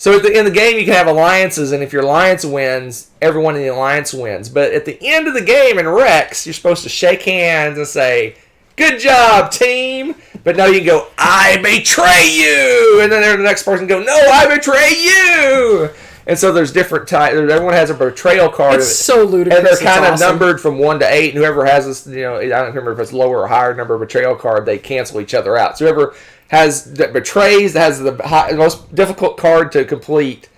So in the game, you can have alliances, and if your alliance wins, everyone in the alliance wins. But at the end of the game in Rex, you're supposed to shake hands and say, "Good job, team!" But no, you can go, "I betray you!" And then the next person can go, "No, I betray you!" And so there's different types. Everyone has a betrayal card. It's so ludicrous. And they're kind of numbered from 1 to 8. And whoever has this, I don't remember if it's lower or higher number of betrayal card, they cancel each other out. So whoever that betrays, that has the most difficult card to complete,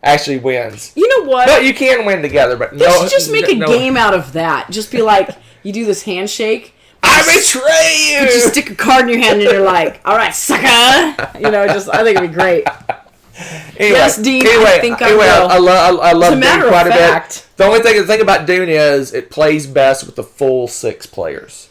actually wins. You know what? But you can win together. But they should just make a game out of that. Just be like, you do this handshake. I betray you! But you stick a card in your hand and you're like, all right, sucker! I think it'd be great. Anyway, yes, Dean, I think I will. I love Dune quite a bit. The only thing about Dune is it plays best with the full 6 players.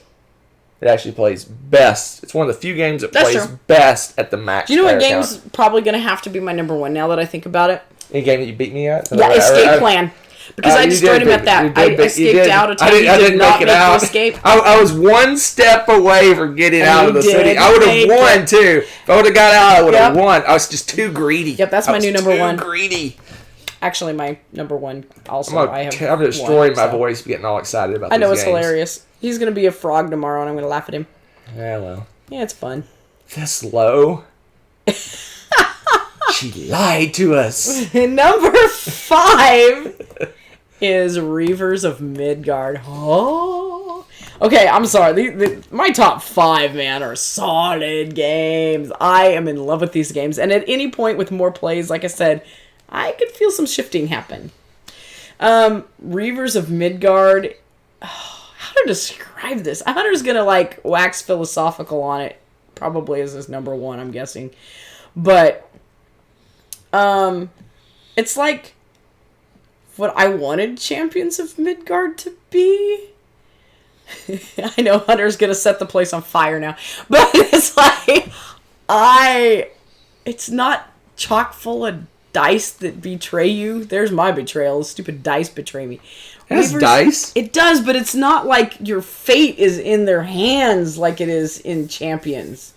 It actually plays best. It's one of the few games that plays best at the max. Do you know what game's probably going to have to be my number 1 now that I think about it? Any game that you beat me at? Yeah, Escape Plan. Because I destroyed him at that. I escaped out of time. I did not make the escape. I was 1 step away from getting out of the city. I would have won, too. If I would have got out, I would have won. I was just too greedy. Yep, that's my new number 1. Greedy. Actually, my number 1 also. I'm destroying my voice getting all excited about these games. I know, it's hilarious. He's going to be a frog tomorrow, and I'm going to laugh at him. Yeah, well. Yeah, it's fun. This low. She lied to us. Number 5 is Reavers of Midgard. Oh. Okay, I'm sorry. My top 5, man, are solid games. I am in love with these games. And at any point with more plays, like I said, I could feel some shifting happen. Reavers of Midgard. Oh, how to describe this? Hunter's going to, wax philosophical on it. Probably as his number 1, I'm guessing. But it's like what I wanted Champions of Midgard to be. I know Hunter's gonna set the place on fire now, but it's like it's not chock full of dice that betray you. There's my betrayal. Stupid dice betray me. It has dice? It does, but it's not like your fate is in their hands like it is in Champions.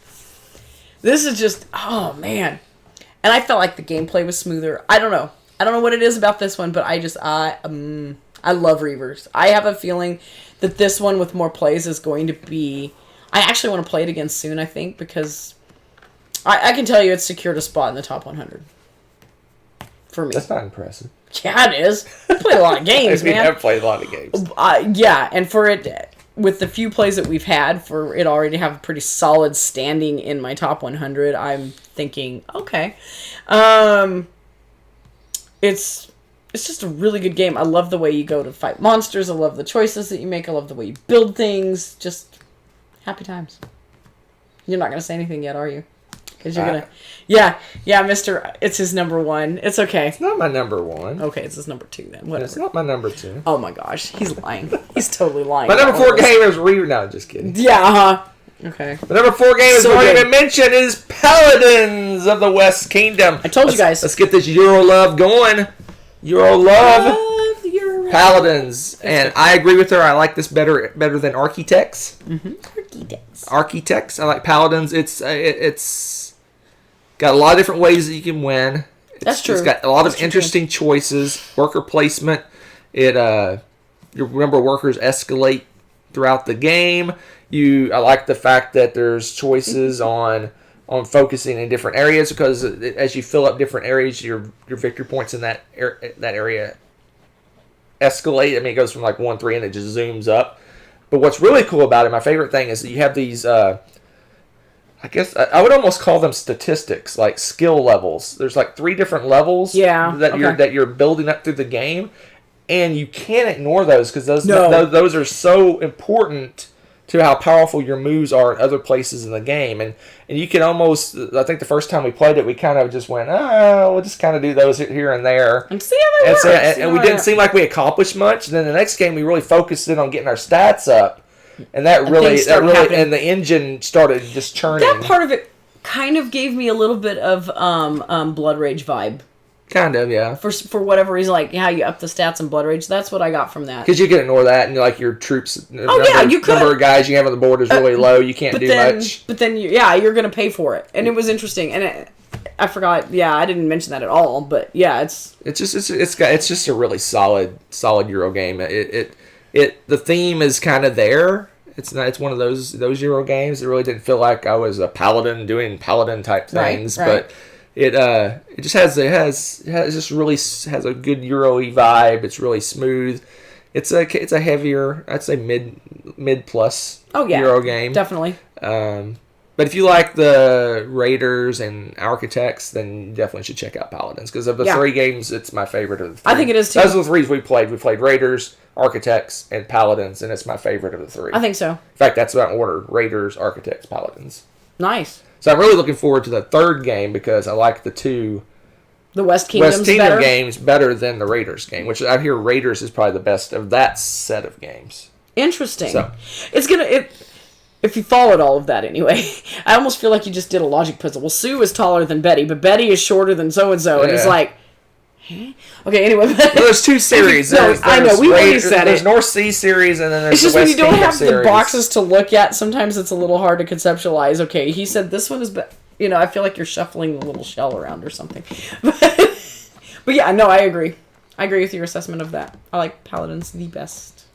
This is just, oh man. And I felt like the gameplay was smoother. I don't know what it is about this one, but I love Reavers. I have a feeling that this one with more plays is going to be... I actually want to play it again soon, I think, because I can tell you it's secured a spot in the top 100. for me. That's not impressive. Yeah, it is. I played a lot of games, man. I've played a lot of games. Yeah, and for it, with the few plays that we've had, for it already to have a pretty solid standing in my top 100, I'm thinking, okay. It's just a really good game. I love the way you go to fight monsters. I love the choices that you make. I love the way you build things. Just happy times. You're not going to say anything yet, are you? Because you're going to... Yeah, Mr. It's his number one. It's okay. It's not my number one. Okay, it's his number two then. Whatever. It's not my number two. Oh my gosh, he's lying. He's totally lying. My number 4 game is Reavers. No, just kidding. Yeah, Okay. The number 4 game is what I mentioned is Paladins of the West Kingdom. I told you guys. Let's get this Euro love going. Euro love. Paladins. And I agree with her. I like this better than Architects. Architects. I like Paladins. It's got a lot of different ways that you can win. That's true. It's got a lot of interesting choices. Worker placement. You remember workers escalate throughout the game. I like the fact that there's choices on focusing in different areas, because as you fill up different areas, your victory points in that area escalate. I mean, it goes from like 1-3 and it just zooms up. But what's really cool about it, my favorite thing, is that you have these. I guess I would almost call them statistics, like skill levels. There's like 3 different levels that you're building up through the game, and you can't ignore those, because those are so important to how powerful your moves are in other places in the game. And you can almost, I think the first time we played it, we kind of just went, we'll just kind of do those here and there. And see how they work. And we didn't seem like we accomplished much. And then the next game, we really focused in on getting our stats up. And that really, and the engine started just churning. That part of it kind of gave me a little bit of Blood Rage vibe. Kind of, yeah. For whatever reason, like how you up the stats in Blood Rage, that's what I got from that. Because you can ignore that, and like your troops, you could. Number of guys you have on the board is really low. You can't do much. But then, you're going to pay for it, and it was interesting. And I forgot. Yeah, I didn't mention that at all. But yeah, it's just a really solid Euro game. The theme is kind of there. It's one of those Euro games. It really didn't feel like I was a paladin doing paladin type things, right. But it just has a good Euro-y vibe. It's really smooth. It's a heavier, I'd say mid plus Euro game. Definitely. But if you like the Raiders and Architects, then you definitely should check out Paladins, because of the 3 games, it's my favorite of the 3. I think it is too. Those are the 3 we played. We played Raiders, Architects, and Paladins, and it's my favorite of the 3. I think so. In fact, that's about order: Raiders, Architects, Paladins. Nice. So I'm really looking forward to the 3rd game, because I like the 2 West Kingdom games better than the Raiders game, which I hear Raiders is probably the best of that set of games. Interesting. So if you followed all of that anyway, I almost feel like you just did a logic puzzle. Well, Sue is taller than Betty, but Betty is shorter than so-and-so, and it's like, huh? Okay, anyway. Well, there's 2 series. I know, we already said There's North Sea series, and then there's the West Kingdom series. It's just when you don't have the boxes to look at, sometimes it's a little hard to conceptualize. Okay, he said this one is I feel like you're shuffling the little shell around or something. But yeah, no, I agree. I agree with your assessment of that. I like Paladins the best.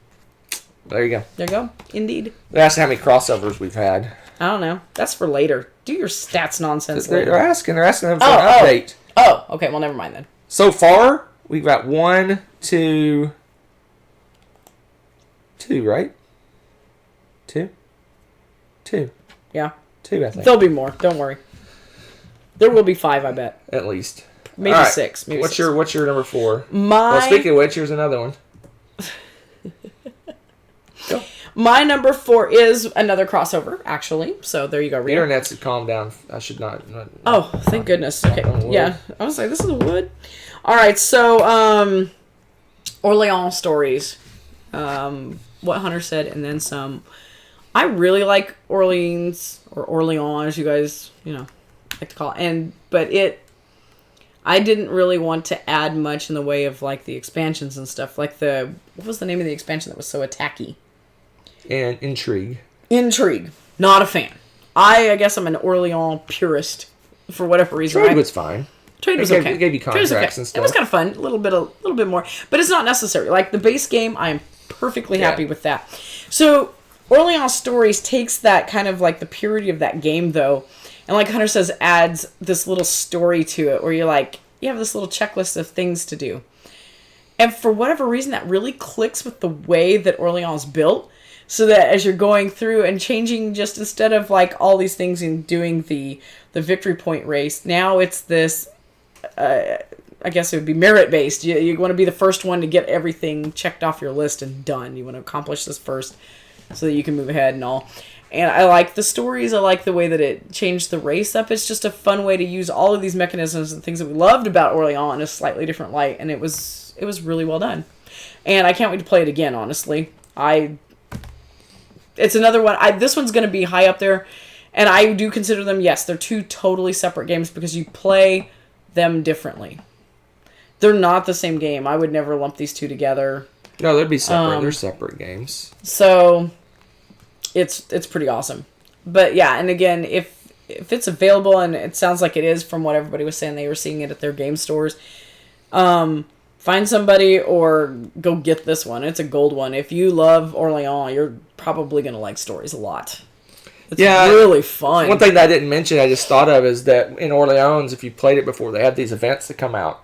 There you go. There you go. Indeed. They asked how many crossovers we've had. I don't know. That's for later. Do your stats nonsense later. They're asking them for an update. Oh, okay. Well, never mind then. So far, we've got 1, 2, right? 2? Yeah. 2, I think. There'll be more. Don't worry. There will be 5, I bet. At least. Maybe right. 6. Maybe what's 6. your number 4? Well, speaking of which, here's another one. Go. My number 4 is another crossover, actually. So there you go. The internet's calmed down. I should not. Oh, thank goodness. Okay. Yeah. I was like, this is wood. All right. So, Orleans stories. What Hunter said, and then some. I really like Orleans, or Orleans, as you guys, like to call it. But I didn't really want to add much in the way of, like, the expansions and stuff. Like what was the name of the expansion that was so attacky? And Intrigue. Not a fan. I guess I'm an Orleans purist for whatever reason. Trade was fine. Trade was okay. It gave you contracts and stuff. It was kind of fun. A little bit more. But it's not necessary. Like, the base game, I'm perfectly happy with that. So, Orleans Stories takes that kind of, like, the purity of that game, though, and like Hunter says, adds this little story to it where you're like, this little checklist of things to do. And for whatever reason, that really clicks with the way that Orleans is built. So that as you're going through and changing, just instead of like all these things and doing the victory point race, now it's this, I guess it would be merit based. You want to be the first one to get everything checked off your list and done. You want to accomplish this first so that you can move ahead and all. And I like the stories. I like the way that it changed the race up. It's just a fun way to use all of these mechanisms and things that we loved about Orleans in a slightly different light. And it was really well done. And I can't wait to play it again, honestly. It's another one. This one's going to be high up there. And I do consider them, yes, they're two totally separate games because you play them differently. They're not the same game. I would never lump these two together. No, they'd be separate. They're separate games. So it's pretty awesome. But yeah, and again, if it's available, and it sounds like it is from what everybody was saying, they were seeing it at their game stores, find somebody or go get this one. It's a gold one. If you love Orleans, you're probably going to like stories a lot. It's really fun. One thing that I didn't mention, I just thought of, is that in Orleans, if you played it before, they have these events that come out.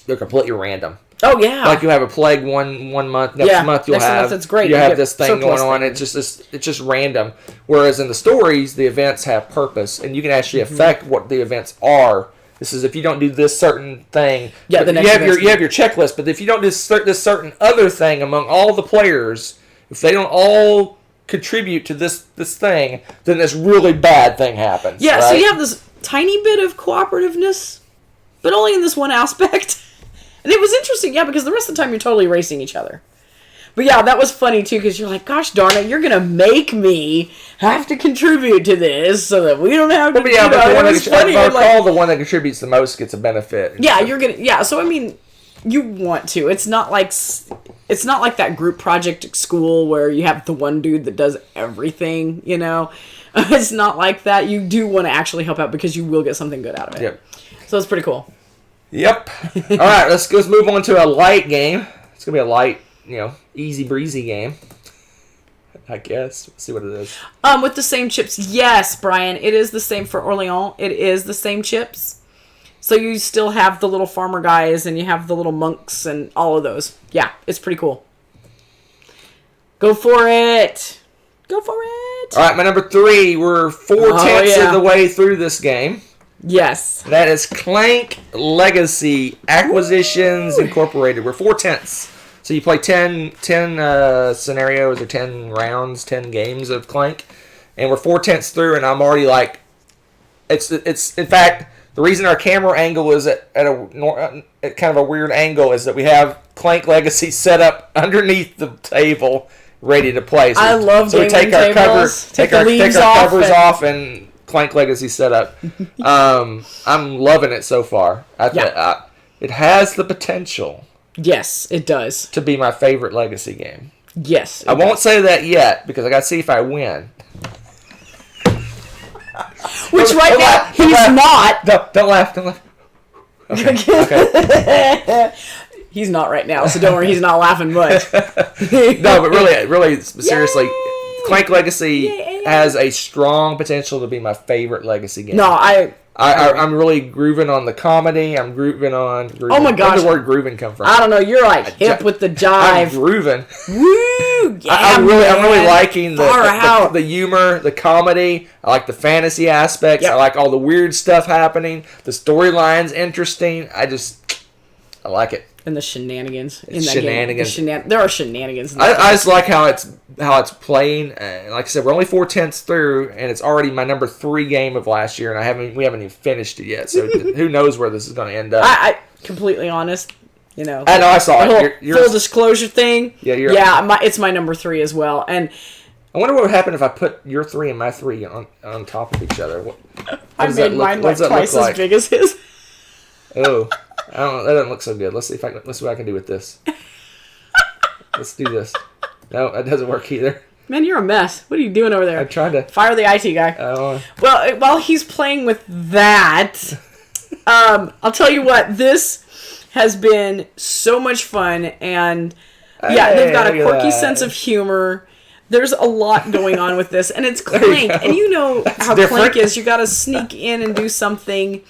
They're completely random. Oh, yeah. Like you have a plague one month, next month you'll have it's great. You have this thing going on. It's just random. Whereas in the stories, the events have purpose, and you can actually affect what the events are. This is if you don't do this certain thing. Yeah, you have your checklist, but if you don't do this certain other thing among all the players, if they don't all contribute to this thing, then this really bad thing happens. Yeah, right? So you have this tiny bit of cooperativeness, but only in this one aspect. And it was interesting, because the rest of the time you're totally racing each other. But yeah, that was funny too, because you're like, gosh darn it, you're going to make me have to contribute to this so that we don't have to, the one that contributes the most gets a benefit. Yeah, so I mean, you want to. It's not like that group project at school where you have the one dude that does everything, It's not like that. You do want to actually help out because you will get something good out of it. Yep. So it's pretty cool. Yep. All right, let's move on to a light game. It's going to be a light, easy breezy game. I guess. Let's see what it is. With the same chips. Yes, Brian. It is the same for Orleans. It is the same chips. So you still have the little farmer guys and you have the little monks and all of those. Yeah, it's pretty cool. Go for it. Go for it. All right, my number 3. We're 4/10 of the way through this game. Yes. That is Clank Legacy Acquisitions Incorporated. We're 4/10. So you play 10 scenarios or 10 rounds, 10 games of Clank. And we're 4/10 through, and I'm already like... It's in fact, the reason our camera angle is at kind of a weird angle is that we have Clank Legacy set up underneath the table, ready to play. So, I love so we take our tables. take our covers off and Clank Legacy setup. I'm loving it so far. It has the potential. Yes, it does. To be my favorite Legacy game. Yes. I won't say that yet because I got to see if I win. Which now he's not. Don't laugh. Okay. He's not right now, so don't worry. He's not laughing much. No, but really, seriously. Yay! Clank Legacy has a strong potential to be my favorite Legacy game. No, I'm really grooving on the comedy. I'm grooving on... Oh my gosh. Where did the word grooving come from? I don't know. You're like hip with the jive. I'm grooving. Woo! Yeah, I'm really liking the humor, the comedy. I like the fantasy aspects. Yep. I like all the weird stuff happening. The storyline's interesting. I like it. And the shenanigans in that game. There are shenanigans in that I just like how it's playing. Like I said, we're only 4/10 through, and it's already my number 3 game of last year, and we haven't even finished it yet. So who knows where this is going to end up? I completely honest. I know I saw it. Full disclosure thing. Yeah, it's my number 3 as well. And I wonder what would happen if I put your 3 and my 3 on top of each other. I made mine like twice as big as his. Oh. I don't know. That doesn't look so good. Let's see what I can do with this. Let's do this. No, that doesn't work either. Man, you're a mess. What are you doing over there? I'm trying to... Fire the IT guy. Well, while he's playing with that, I'll tell you what. This has been so much fun. And, they've got a quirky sense of humor. There's a lot going on with this. And it's Clank. And you know how Clank is. You got to sneak in and do something...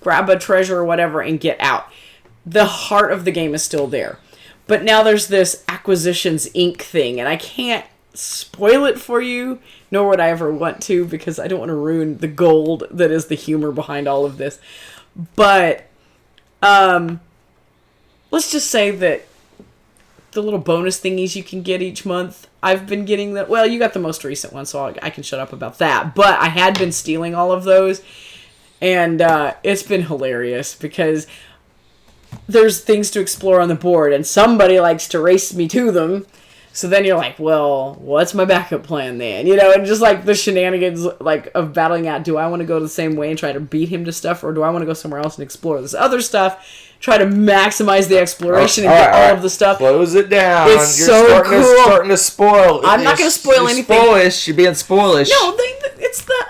grab a treasure or whatever, and get out. The heart of the game is still there. But now there's this Acquisitions Inc. thing, and I can't spoil it for you, nor would I ever want to, because I don't want to ruin the gold that is the humor behind all of this. But let's just say that the little bonus thingies you can get each month, I've been getting that. Well, you got the most recent one, so I can shut up about that. But I had been stealing all of those, and it's been hilarious because there's things to explore on the board, and somebody likes to race me to them. So then you're like, well, what's my backup plan then? You know, and just like the shenanigans like of battling out, do I want to go the same way and try to beat him to stuff, or do I want to go somewhere else and explore this other stuff? Try to maximize the exploration and get all of the stuff. Close it down. It's You're so cool. starting to spoil. I'm not going to spoil anything. Spoilish. You're being spoilish. No,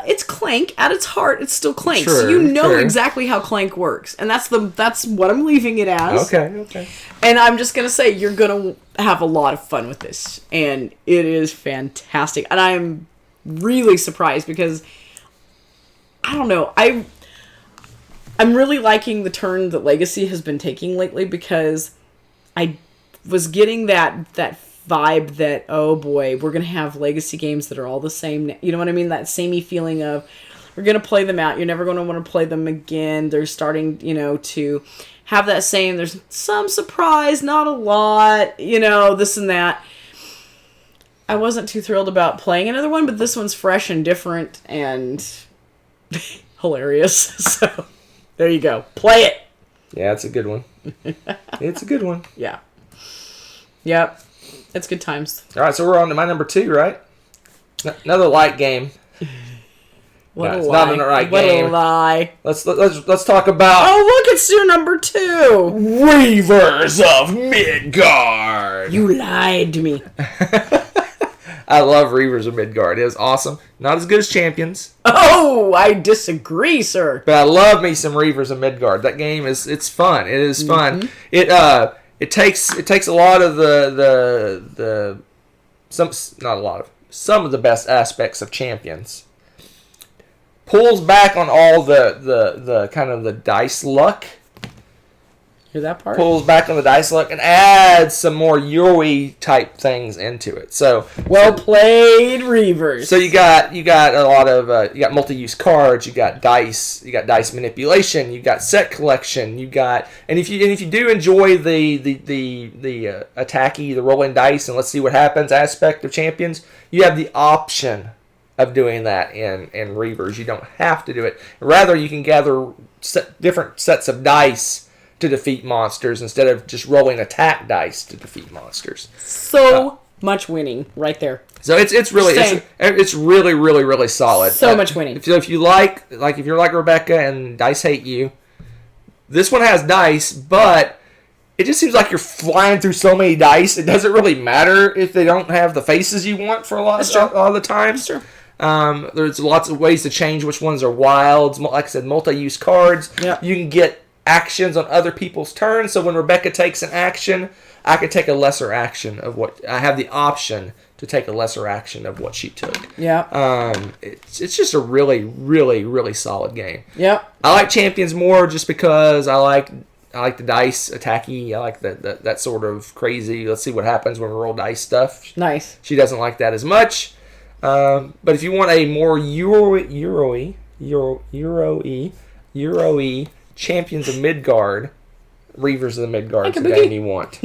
it's Clank at its heart. It's still Clank, so you know exactly how Clank works, and that's what I'm leaving it as. Okay. And I'm just going to say you're going to have a lot of fun with this, and it is fantastic. And I'm really surprised because I don't know. I'm really liking the turn that Legacy has been taking lately, because I was getting that vibe that, oh boy, we're going to have Legacy games that are all the same. You know what I mean? That samey feeling of, we're going to play them out. You're never going to want to play them again. They're starting, to have that same, there's some surprise, not a lot, this and that. I wasn't too thrilled about playing another one, but this one's fresh and different and hilarious. So there you go. Play it. Yeah, it's a good one. It's a good one. Yeah. Yep. It's good times. All right, so we're on to my number 2, right? Another light game. What no, a it's lie. not a right what game. A lie. Let's talk about. Oh, look, it's your number 2. Reavers of Midgard. You lied to me. I love Reavers of Midgard. It was awesome. Not as good as Champions. Oh, I disagree, sir. But I love me some Reavers of Midgard. That game it's fun. It is fun. Mm-hmm. It takes a lot of some of the best aspects of Champions. Pulls back on all the kind of the dice luck. Hear that part? Pulls back on the dice luck and adds some more Euro-y type things into it. So well played, Reavers. So you got a lot of you got multi-use cards, you got dice manipulation, you got set collection, and if you do enjoy the attacky, the rolling dice and let's see what happens aspect of Champions, you have the option of doing that in Reavers. You don't have to do it. Rather, you can gather different sets of dice to defeat monsters instead of just rolling attack dice to defeat monsters. So much winning right there. So it's really really solid. So much winning. If you're like Rebecca and dice hate you, this one has dice, but it just seems like you're flying through so many dice. It doesn't really matter if they don't have the faces you want for a lot of the time. That's true. There's lots of ways to change which ones are wilds. Like I said, multi-use cards. Yep. You can get actions on other people's turns. So when Rebecca takes an action, I could take a lesser action of what I have the option to take a lesser action of what she took. Yeah. It's just a really really really solid game. Yeah. I like Champions more just because I like the dice attacky. I like that sort of crazy. Let's see what happens when we roll dice stuff. Nice. She doesn't like that as much. But if you want a more Euro-y Champions of Midgard, Reavers of the Midgard is the game you want.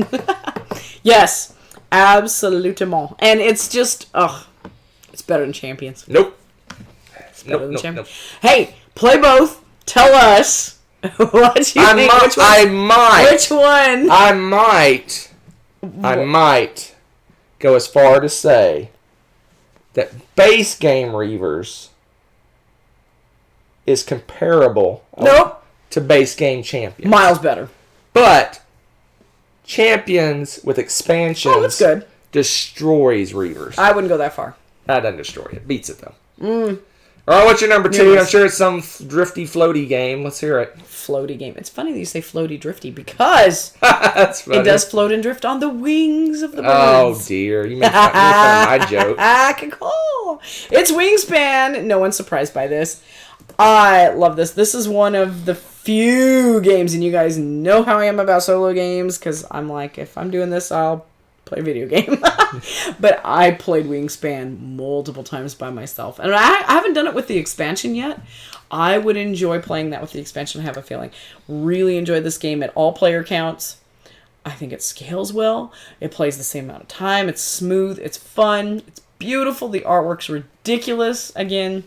Yes, absolutement. And it's just, it's better than Champions. Nope. It's better than Champions. Hey, play both. Tell us what you think. Which one? I might go as far to say that base game Reavers is comparable. Nope. To base game Champions. Miles better. But Champions with expansions that's good. Destroys Reavers. I wouldn't go that far. That doesn't destroy it. Beats it, though. All right, what's your number 2? I'm sure it's some drifty, floaty game. Let's hear it. Floaty game. It's funny that you say floaty, drifty, because That's funny. It does float and drift on the wings of the birds. Oh, dear. You made fun of my joke. Cool. It's Wingspan. No one's surprised by this. I love this. This is one of the few games, and you guys know how I am about solo games, because I'm like, if I'm doing this, I'll play a video game. But I played Wingspan multiple times by myself, and I haven't done it with the expansion yet. I would enjoy playing that with the expansion, I have a feeling. Really enjoyed this game at all player counts. I think it scales well. It plays the same amount of time. It's smooth. It's fun. It's beautiful. The artwork's ridiculous. Again,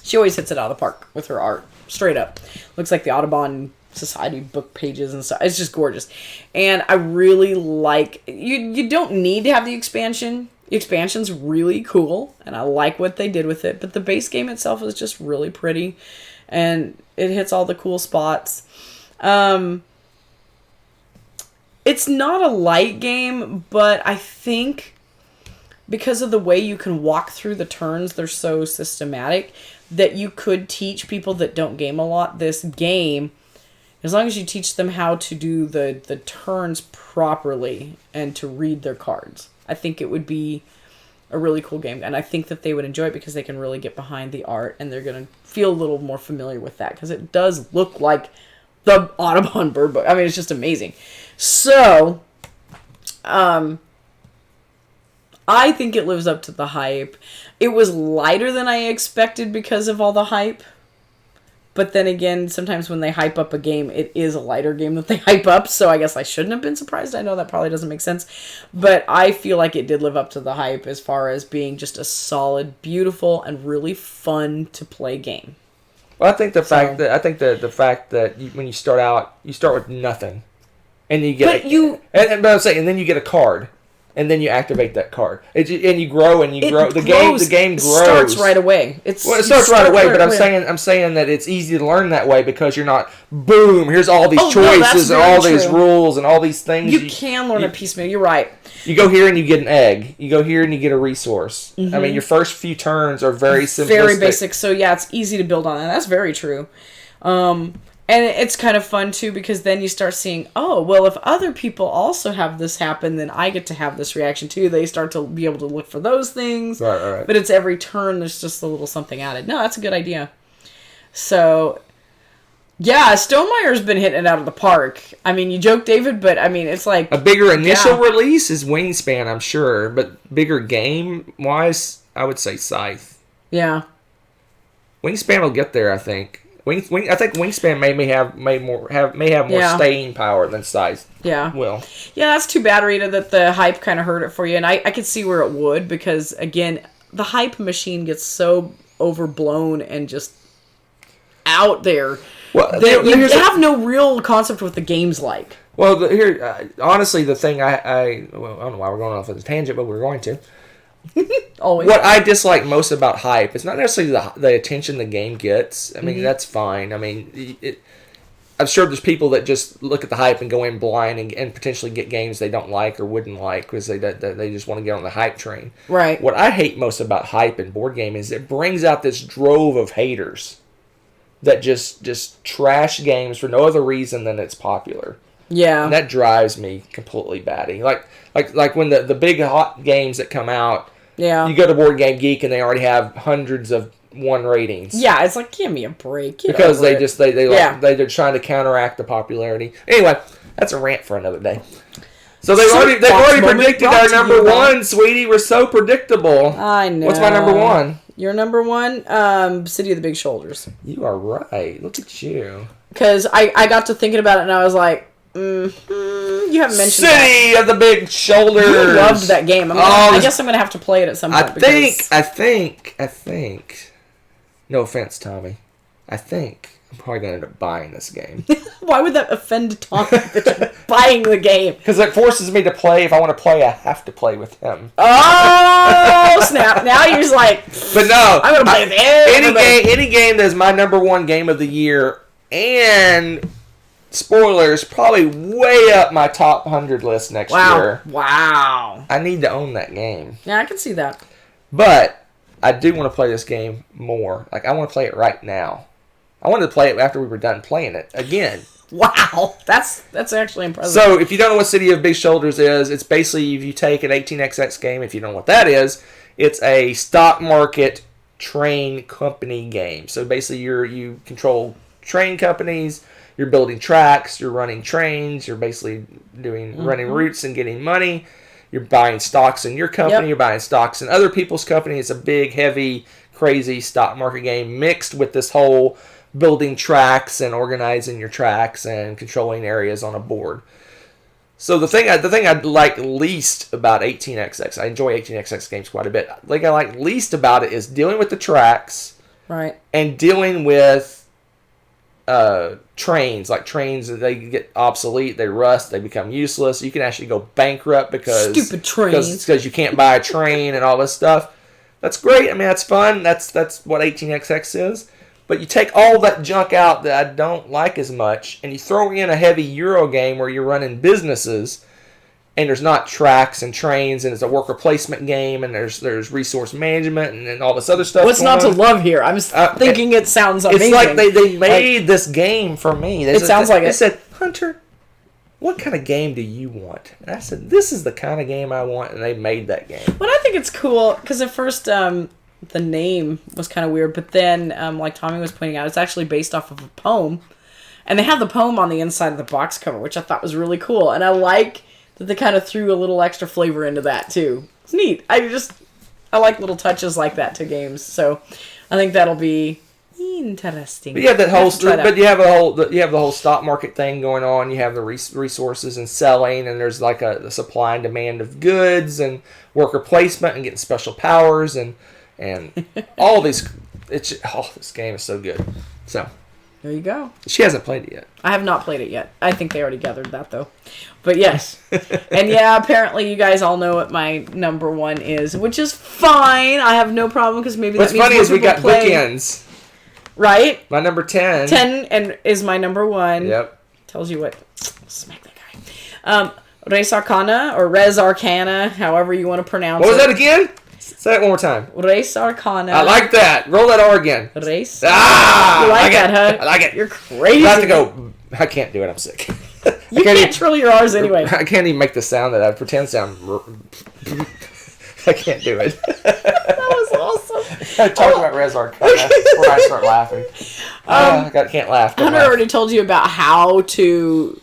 she always hits it out of the park with her art. Straight up. Looks like the Audubon Society book pages and stuff. It's just gorgeous. And I really like... You don't need to have the expansion. The expansion's really cool. And I like what they did with it. But the base game itself is just really pretty. And it hits all the cool spots. It's not a light game, but I think because of the way you can walk through the turns, they're so systematic that you could teach people that don't game a lot this game, as long as you teach them how to do the turns properly and to read their cards. I think it would be a really cool game, and I think that they would enjoy it because they can really get behind the art, and they're going to feel a little more familiar with that, because it does look like the Audubon Bird Book. I mean, it's just amazing. So, I think it lives up to the hype. It was lighter than I expected because of all the hype. But then again, sometimes when they hype up a game, it is a lighter game that they hype up. So I guess I shouldn't have been surprised. I know that probably doesn't make sense. But I feel like it did live up to the hype as far as being just a solid, beautiful, and really fun to play game. Well, I think the fact that when you start out, you start with nothing. And you get, but I'm saying, and then you get a card, and then you activate that card, and you grow and you grow. The game grows. Starts right away. It starts right away. But I'm saying that it's easy to learn that way because you're not boom. Here's all these choices and all these rules and all these things. You can learn a piecemeal. You're right. You go here and you get an egg. You go here and you get a resource. Mm-hmm. I mean, your first few turns are very simplistic. Very basic. So yeah, it's easy to build on that. That's very true. And it's kind of fun, too, because then you start seeing, oh, well, if other people also have this happen, then I get to have this reaction, too. They start to be able to look for those things. Right. But it's every turn, there's just a little something added. No, that's a good idea. So, yeah, Stonemeyer's been hitting it out of the park. I mean, you joke, David, but, I mean, it's like... A bigger initial release is Wingspan, I'm sure. But bigger game-wise, I would say Scythe. Yeah. Wingspan will get there, I think. I think Wingspan may have more staying power than Scythe. Yeah. Will. Yeah, that's too bad, Rita, that the hype kind of hurt it for you. And I could see where it would, because, again, the hype machine gets so overblown and just out there that you have no real concept of what the game's like. Well, honestly, the thing I don't know why we're going off on a tangent, but we're going to. Always. What I dislike most about hype is not necessarily the attention the game gets. I mean, that's fine. I mean, I'm sure there's people that just look at the hype and go in blind and potentially get games they don't like or wouldn't like because they just want to get on the hype train. Right. What I hate most about hype and board game is it brings out this drove of haters that just trash games for no other reason than it's popular. Yeah. And that drives me completely batty. Like when the big hot games that come out. Yeah. You go to Board Game Geek and they already have hundreds of 1 ratings. Yeah, it's like, give me a break. Because they're trying to counteract the popularity. Anyway, that's a rant for another day. So they've already predicted our number one, sweetie. We're so predictable. I know. What's my number one? Your number one? City of the Big Shoulders. You are right. Look at you. Because I got to thinking about it and I was like, you haven't mentioned City of the Big Shoulders. You loved that game. I guess I'm going to have to play it at some point. I think. No offense, Tommy. I think I'm probably going to end up buying this game. Why would that offend Tommy that you're buying the game? Because it forces me to play. If I want to play, I have to play with him. Oh, snap. Now you're just like, but no. I'm going to play with everybody. Any game that's my number one game of the year and... Spoilers, probably way up my top 100 list next year. Wow. I need to own that game. Yeah, I can see that. But I do want to play this game more. Like, I want to play it right now. I wanted to play it after we were done playing it again. Wow. That's actually impressive. So, if you don't know what City of Big Shoulders is, it's basically if you take an 18xx game, if you don't know what that is, it's a stock market train company game. So, basically, you control train companies. You're building tracks. You're running trains. You're basically running routes and getting money. You're buying stocks in your company. Yep. You're buying stocks in other people's company. It's a big, heavy, crazy stock market game mixed with this whole building tracks and organizing your tracks and controlling areas on a board. So the thing I like least about 18xx, I enjoy 18xx games quite a bit. The thing I like least about it is dealing with the tracks, right, and dealing with trains. Like trains, they get obsolete, they rust, they become useless. You can actually go bankrupt because stupid trains, because you can't buy a train and all this stuff. That's great. I mean, that's fun. That's what 18xx is. But you take all that junk out that I don't like as much, and you throw in a heavy Euro game where you're running businesses, and there's not tracks and trains, and it's a worker placement game, and there's resource management and all this other stuff. What's not to love here? I'm thinking it sounds amazing. It's like they made this game for me. They said, Hunter, what kind of game do you want? And I said, this is the kind of game I want, and they made that game. Well, I think it's cool, because at first... the name was kind of weird, but then, like Tommy was pointing out, it's actually based off of a poem. And they have the poem on the inside of the box cover, which I thought was really cool. And I like that they kind of threw a little extra flavor into that, too. It's neat. I like little touches like that to games. So I think that'll be interesting. But you have that whole, but you have the whole stock market thing going on. You have the resources and selling, and there's like the supply and demand of goods and worker placement and getting special powers and all these, this game is so good. So there you go. She hasn't played it yet. I have not played it yet. I think they already gathered that though. But yes, and yeah, apparently you guys all know what my number one is, which is fine. I have no problem because maybe. What's funny is we got bookends. Right. My number 10. 10 and is my number one. Yep. Tells you what. Smack that guy. Res Arcana or Res Arcana, however you want to pronounce it. What was that again? Say it one more time. Res Arcana. I like that. Roll that R again. Res. Ah! You like that, huh? I like it. You're crazy. I have to go. I can't do it. I'm sick. You can't trill your R's anyway. I can't even make the sound that I pretend sound. I can't do it. That was awesome. Talk about Res Arcana before I start laughing. I can't laugh. Hunter already told you about how to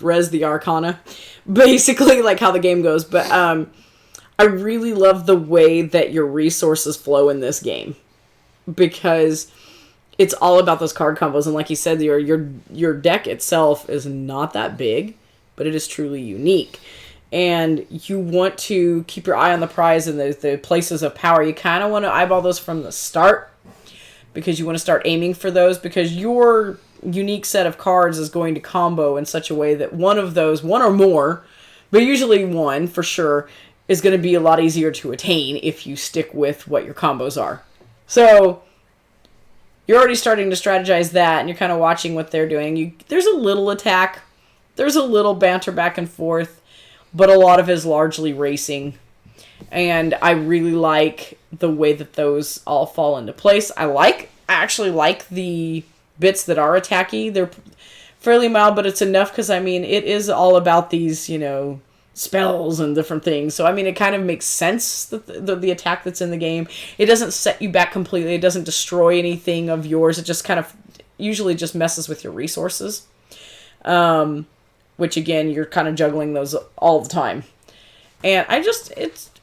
res the Arcana. Basically, like how the game goes. But I really love the way that your resources flow in this game. Because it's all about those card combos. And like you said, your deck itself is not that big, but it is truly unique. And you want to keep your eye on the prize and the places of power. You kind of want to eyeball those from the start because you want to start aiming for those because your unique set of cards is going to combo in such a way that one of those, one or more, but usually one for sure, is going to be a lot easier to attain if you stick with what your combos are. So you're already starting to strategize that and you're kind of watching what they're doing. There's a little attack. There's a little banter back and forth. But a lot of it is largely racing. And I really like the way that those all fall into place. I actually like the bits that are attacky. They're fairly mild, but it's enough because, I mean, it is all about these, spells and different things. So, I mean, it kind of makes sense, that the attack that's in the game. It doesn't set you back completely. It doesn't destroy anything of yours. It just kind of usually just messes with your resources. Which, again, you're kind of juggling those all the time. And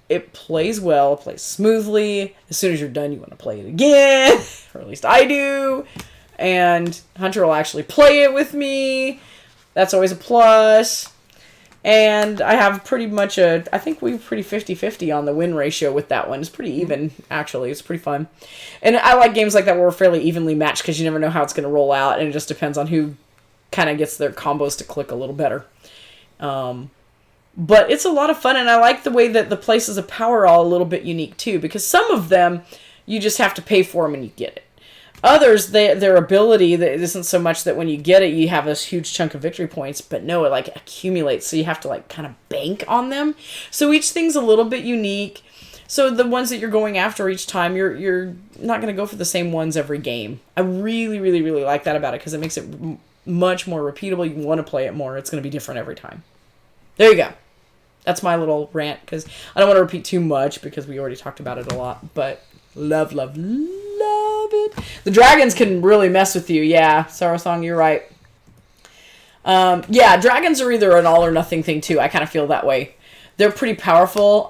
it plays well, it plays smoothly. As soon as you're done, you want to play it again. Or at least I do. And Hunter will actually play it with me. That's always a plus. And I have pretty much I think we're pretty 50-50 on the win ratio with that one. It's pretty even, actually. It's pretty fun. And I like games like that where we're fairly evenly matched because you never know how it's going to roll out. And it just depends on who kind of gets their combos to click a little better. But it's a lot of fun, and I like the way that the places of power are all a little bit unique too, because some of them, you just have to pay for them and you get it. Others, their ability, that isn't so much that when you get it, you have this huge chunk of victory points, but no, it like accumulates, so you have to like kind of bank on them. So each thing's a little bit unique. So the ones that you're going after each time, you're not going to go for the same ones every game. I really, really, really like that about it, because it makes it much more repeatable. You want to play it more. It's going to be different every time. There you go. That's my little rant, because I don't want to repeat too much because we already talked about it a lot. But love, love, love bit. The dragons can really mess with you. Yeah, Sorrow Song, you're right. Yeah, dragons are either an all or nothing thing too. I kind of feel that way. They're pretty powerful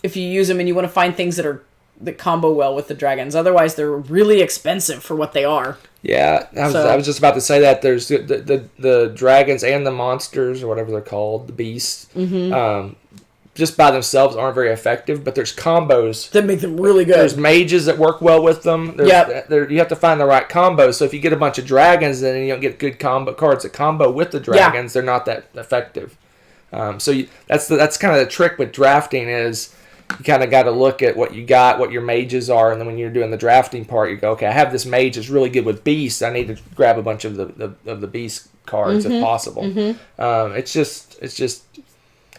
if you use them and you want to find things that combo well with the dragons. Otherwise, they're really expensive for what they are. Yeah, I was just about to say that. There's the dragons and the monsters, or whatever they're called, the beasts, just by themselves aren't very effective, but there's combos that make them really good. There's mages that work well with them. You have to find the right combos. So if you get a bunch of dragons and you don't get good combo cards that combo with the dragons, they're not that effective. That's kind of the trick with drafting is you kind of got to look at what you got, what your mages are, and then when you're doing the drafting part, you go, okay, I have this mage that's really good with beasts. I need to grab a bunch of the beast cards if possible. It's just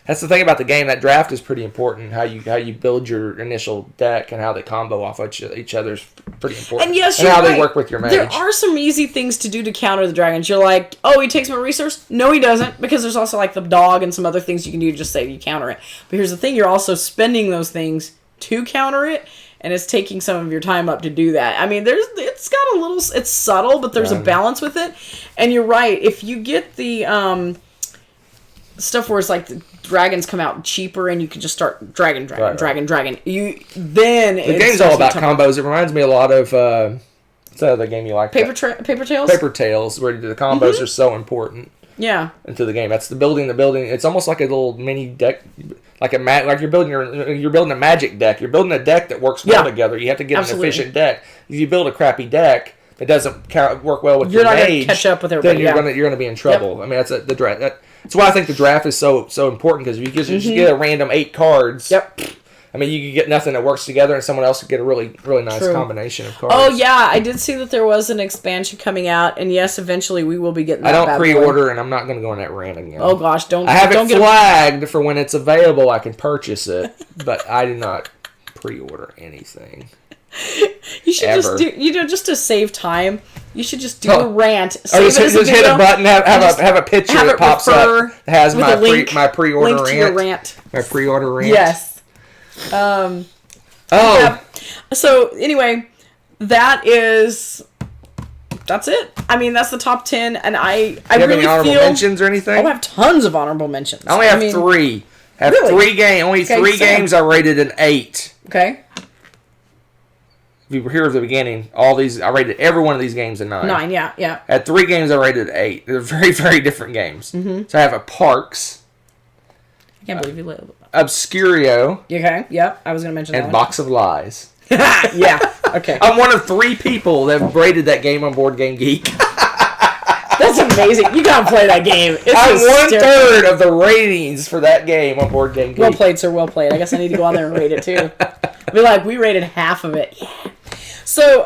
that's the thing about the game. That draft is pretty important. How you build your initial deck and how they combo off each other is pretty important. And yes, and how they work with your mage. There are some easy things to do to counter the dragons. You're like, oh, he takes my resource. No, he doesn't, because there's also like the dog and some other things you can do to just say you counter it. But here's the thing: you're also spending those things to counter it, and it's taking some of your time up to do that. I mean, it's subtle, but there's a balance with it. And you're right. If you get the stuff where it's like the dragons come out cheaper and you can just start dragon. The game's all about combos. It reminds me a lot of what's that other game you like? Paper Tales. Paper Tales, where the combos are so important. Yeah. Into the game, that's the building. It's almost like a little mini deck, like you're building a magic deck. You're building a deck that works well together. You have to get an efficient deck. If you build a crappy deck that doesn't work well with your mage, you're not going to catch up with everybody. Then you're gonna be in trouble. Yep. I mean, that's the draft. That's why I think the draft is so important, because if you just get a random 8 cards, I mean, you can get nothing that works together, and someone else could get a really, really nice combination of cards. Oh, yeah, I did see that there was an expansion coming out, and yes, eventually we will be getting that. I don't pre-order, and I'm not going to go on that rant again. Oh, gosh, don't. I have it flagged for when it's available. I can purchase it, but I do not pre-order anything. You should just do, just to save time, you should just do a rant. Just hit a button, have a picture that pops up. That has my pre-order rant. My pre-order rant. Yes. So anyway, that's it. I mean, that's the top 10, and I have any honorable mentions or anything? I have tons of honorable mentions. I only have 3. I have 3 games. Only 3 games I rated an 8. Okay. If you were here at the beginning, I rated every one of these games a 9. 9, yeah. I had 3 games I rated 8. They're very, very different games. Mm-hmm. So I have a Parks. I can't believe you live. Obscurio. Okay, yep. I was going to mention that. And Box of Lies. Yeah, okay. I'm one of 3 people that have rated that game on Board Game Geek. That's amazing. You gotta play that game. I'm 1/3 of the ratings for that game on Board Game Geek. Well played, sir. Well played. I guess I need to go on there and rate it too. Be like, we rated half of it. Yeah. So,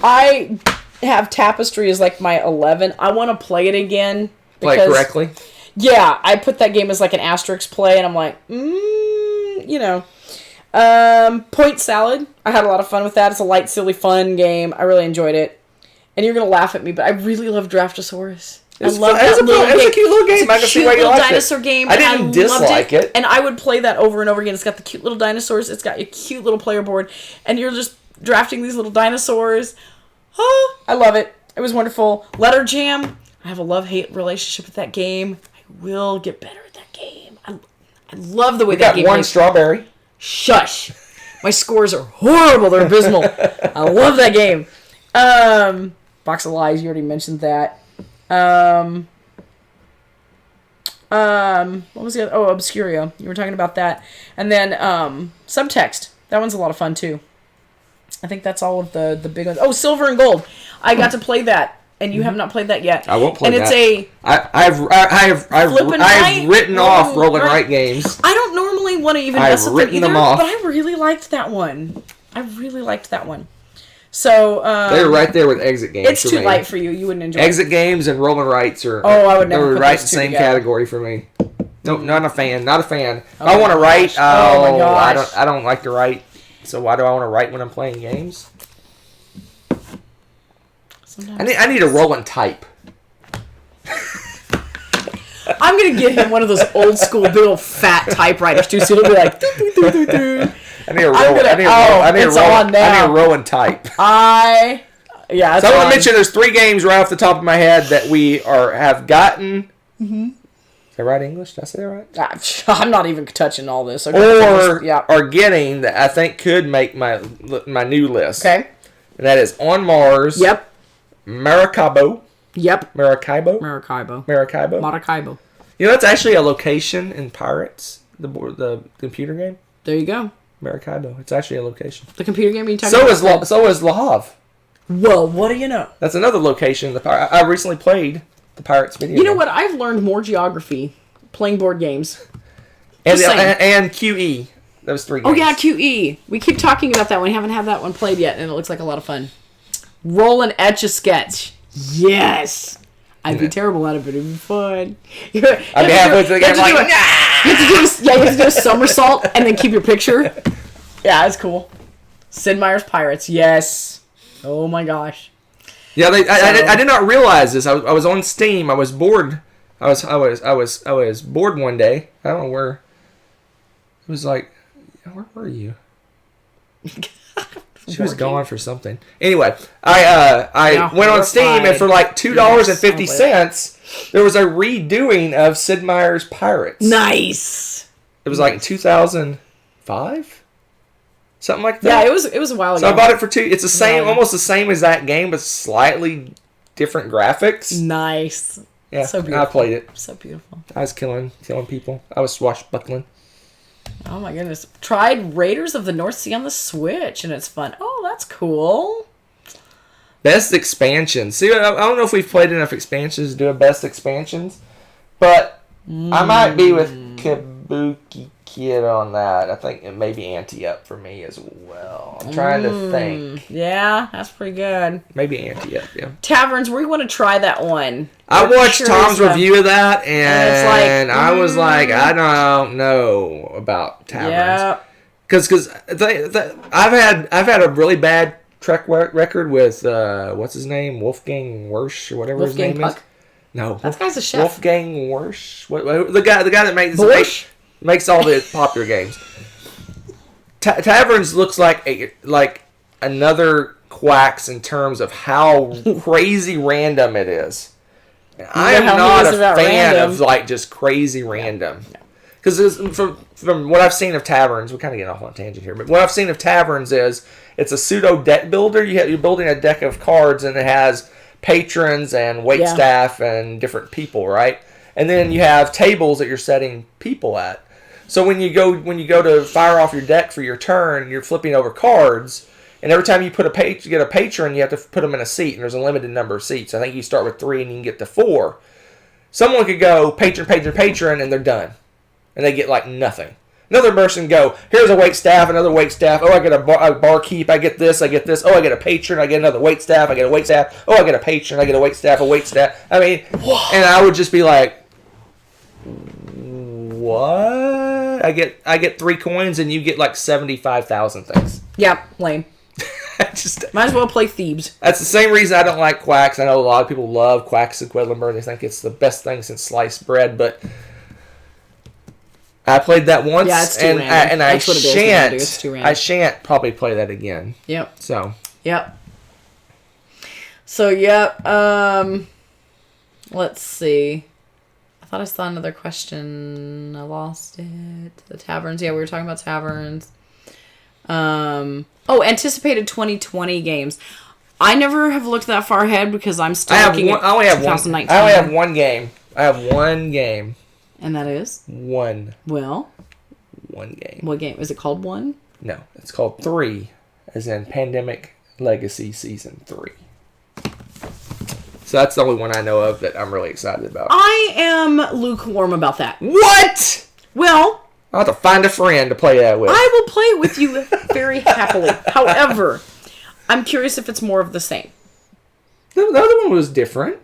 I have Tapestry as like my 11. I want to play it again. Play it correctly? Yeah, I put that game as like an asterisk play, and I'm like, Point Salad. I had a lot of fun with that. It's a light, silly, fun game. I really enjoyed it. And you're going to laugh at me, but I really love Draftosaurus. It's a cute little game. I can see why you liked it. Dinosaur game. I didn't dislike it. And I would play that over and over again. It's got the cute little dinosaurs. It's got a cute little player board. And you're just drafting these little dinosaurs. Oh, I love it. It was wonderful. Letter Jam. I have a love-hate relationship with that game. I will get better at that game. I love the way that game got 1 strawberry. Shush. My scores are horrible. They're abysmal. I love that game. Box of Lies, you already mentioned that. What was the other? Oh, Obscurio. You were talking about that. And then Subtext. That one's a lot of fun too. I think that's all of the big ones. Oh, Silver and Gold. I got to play that, and you have not played that yet. I won't play that. And it's I've written off roll and write games. I don't normally want to even mess with them either, but I really liked that one. So they're right there with exit games. It's too light for you. You wouldn't enjoy exit games and roll and rights are. Oh, I would never put right those the same together. Category for me. No, not a fan. Oh, I want to write. Oh my gosh. I don't like to write. So why do I want to write when I'm playing games? I need to roll and type. I'm gonna get him one of those old school big old fat typewriters too, so he'll be like. I need a row and type. So I want to mention there's 3 games right off the top of my head that we have gotten. Mm-hmm. Is that right English? Did I say that right? I'm not even touching all this. Okay. Or getting that I think could make my new list. Okay. And that is On Mars. Yep. Maracaibo. Yep. Maracaibo. You know, that's actually a location in Pirates, the computer game. There you go. Maracaibo. It's actually a location. The computer game you talking about? So is La Havre. Well, what do you know? That's another location in the Pirates. I recently played the Pirates video. You know what? I've learned more geography playing board games. And QE. Those 3 games. Oh, yeah, QE. We keep talking about that one. We haven't had that one played yet, and it looks like a lot of fun. Roll and Etch-a-Sketch. Yes. I'd be terrible at it, but it'd be fun. I'd be halfway through the game like, you have to do a somersault and then keep your picture. Yeah, that's cool. Sid Meier's Pirates. Yes. Oh, my gosh. Yeah, I did not realize this. I was on Steam. I was bored. I was bored one day. I don't know where. It was like, where were you? She was gone for something. Anyway, I went on Steam and for like $2.50, there was a redoing of Sid Meier's Pirates. Nice. It was like in 2005, something like that. Yeah, it was a while ago. So I bought it for $2. It's the same, almost the same as that game, but slightly different graphics. Nice. Yeah, so beautiful. I played it. So beautiful. I was killing people. I was swashbuckling. Oh my goodness. Tried Raiders of the North Sea on the Switch, and it's fun. Oh, that's cool. Best expansions. See, I don't know if we've played enough expansions to do a best expansions, but I might be with Kabuki Kid on that. I think it may be Ante Up for me as well. I'm trying to think. Yeah, that's pretty good. Maybe Ante Up, yeah. Taverns, we want to try that one. I watched Tom's review of that, and I was like, I don't know about Taverns. Yeah. Because I've had a really bad track record with, what's his name? Wolfgang Wersch, or whatever his name is. No. That guy's a chef. Wolfgang Wersch? The guy that makes all the popular games. Taverns looks like another Quacks in terms of how crazy random it is. I am not a fan of like just crazy random. Because from what I've seen of Taverns, we're kind of getting off on a tangent here, but what I've seen of Taverns is it's a pseudo deck builder. You're building a deck of cards, and it has patrons and waitstaff and different people, right? And then you have tables that you're setting people at. So when you go to fire off your deck for your turn, you're flipping over cards, and every time you get a patron, you have to put them in a seat, and there's a limited number of seats. I think you start with 3 and you can get to 4. Someone could go patron, and they're done, and they get like nothing. Another person go, here's a waitstaff, another waitstaff. Oh, I get a barkeep. I get this. Oh, I get a patron. I get another waitstaff. I get a waitstaff. Oh, I get a patron. I get a waitstaff. I mean, and I would just be like, what? I get 3 coins, and you get like 75,000 things. Yep, lame. Might as well play Thebes. That's the same reason I don't like Quacks. I know a lot of people love Quacks and Quedlinburg. They think it's the best thing since sliced bread, but I played that once, and I shan't probably play that again. Yep. So. Yep. Let's see. I thought I saw another question. I lost it. The Taverns. Yeah, we were talking about Taverns. Anticipated 2020 games. I never have looked that far ahead because I'm still looking at 2019. I only have one game. I have one game. And that is? One. Well? One game. What game? Is it called One? No, it's called 3, as in Pandemic Legacy Season 3. So that's the only one I know of that I'm really excited about. I am lukewarm about that. What? Well, I'll have to find a friend to play that with. I will play it with you very happily. However, I'm curious if it's more of the same. The other one was different.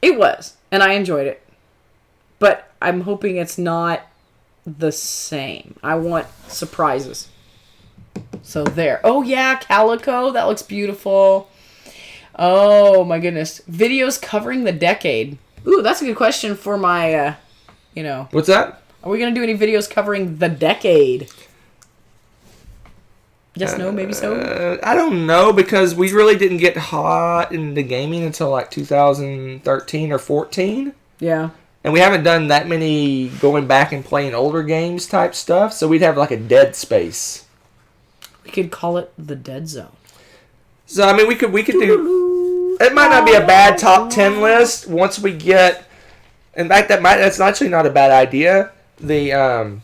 It was, and I enjoyed it. But I'm hoping it's not the same. I want surprises. So there. Oh yeah, Calico. That looks beautiful. Oh my goodness. Videos covering the decade. Ooh, that's a good question for my, What's that? Are we going to do any videos covering the decade? Yes, no, maybe so? I don't know, because we really didn't get hot into gaming until like 2013 or 14. Yeah. And we haven't done that many going back and playing older games type stuff, so we'd have like a dead space. We could call it the Dead Zone. So, I mean, we could do... It might not be a bad top 10 list once we get... In fact, that's actually not a bad idea. The, how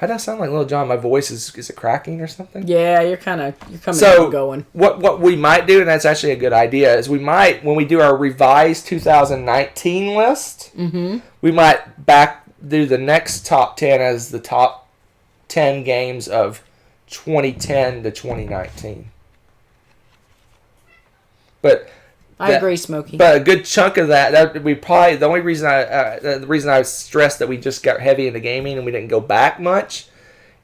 do I sound like Little John? My voice is it cracking or something? Yeah, you're coming and going. What we might do, and that's actually a good idea, is we might, when we do our revised 2019 list, we might do the next top 10 as the top 10 games of 2010 to 2019. But I agree, Smokey. But a good chunk of that we probably, the only reason the reason I stressed that we just got heavy into gaming and we didn't go back much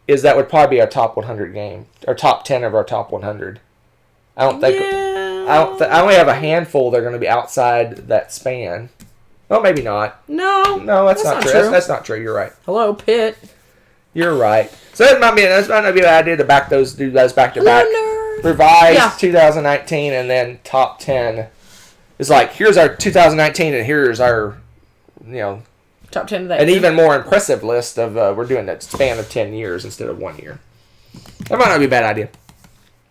is that would probably be our top 100 game, or top 10 of our top 100. I don't think. Yeah. I only have a handful that are going to be outside that span. Well, maybe not. No, that's not true. That's not true. You're right. Hello, Pitt. You're right. So that might not be an idea to do those back to back. Revised 2019 and then top 10. It's like, here's our 2019 and here's our, top 10 of that. An even more impressive list of we're doing that span of 10 years instead of 1 year. That might not be a bad idea.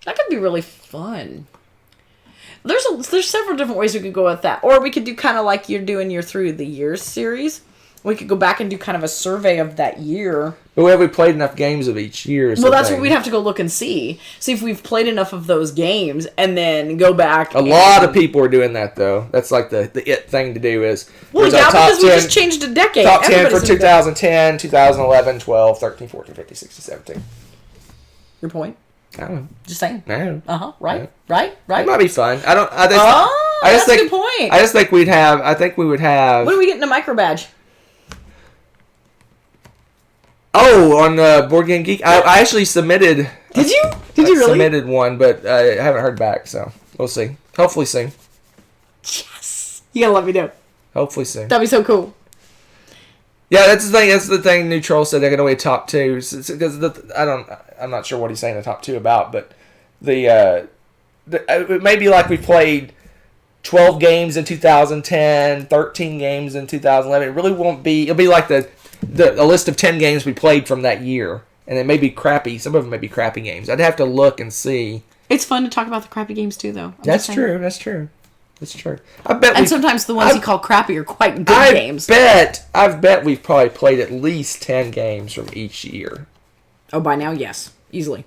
That could be really fun. There's several different ways we could go with that, or we could do kind of like you're doing your Through the Years series. We could go back and do kind of a survey of that year. But have we played enough games of each year? Well, that's what we'd have to go look and see. See if we've played enough of those games, and then go back. A lot of people are doing that, though. That's like the it thing to do is... Well, yeah, because we just changed a decade. Top 10 for 2010, 2011, 12, 13, 14, 15, 16, 17. Your point? I don't know. Just saying. No. Right. It might be fun. That's a good point. I just think we would have... When are we getting a micro badge? Oh, on Board Game Geek, I actually submitted. Did you? Did you really? Submitted one, but I haven't heard back, so we'll see. Hopefully soon. Yes. You gotta let me know. Hopefully soon. That'd be so cool. Yeah, that's the thing. That's the thing. New Troll said they're gonna wait top two because I'm not sure what he's saying the top two about, but it may be like we played 12 games in 2010, 13 games in 2011. It really won't be. It'll be like a list of 10 games we played from that year. And it may be crappy. Some of them may be crappy games. I'd have to look and see. It's fun to talk about the crappy games, too, though. That's true. Sometimes the ones you call crappy are quite good games. I bet we've probably played at least 10 games from each year. Oh, by now, yes. Easily.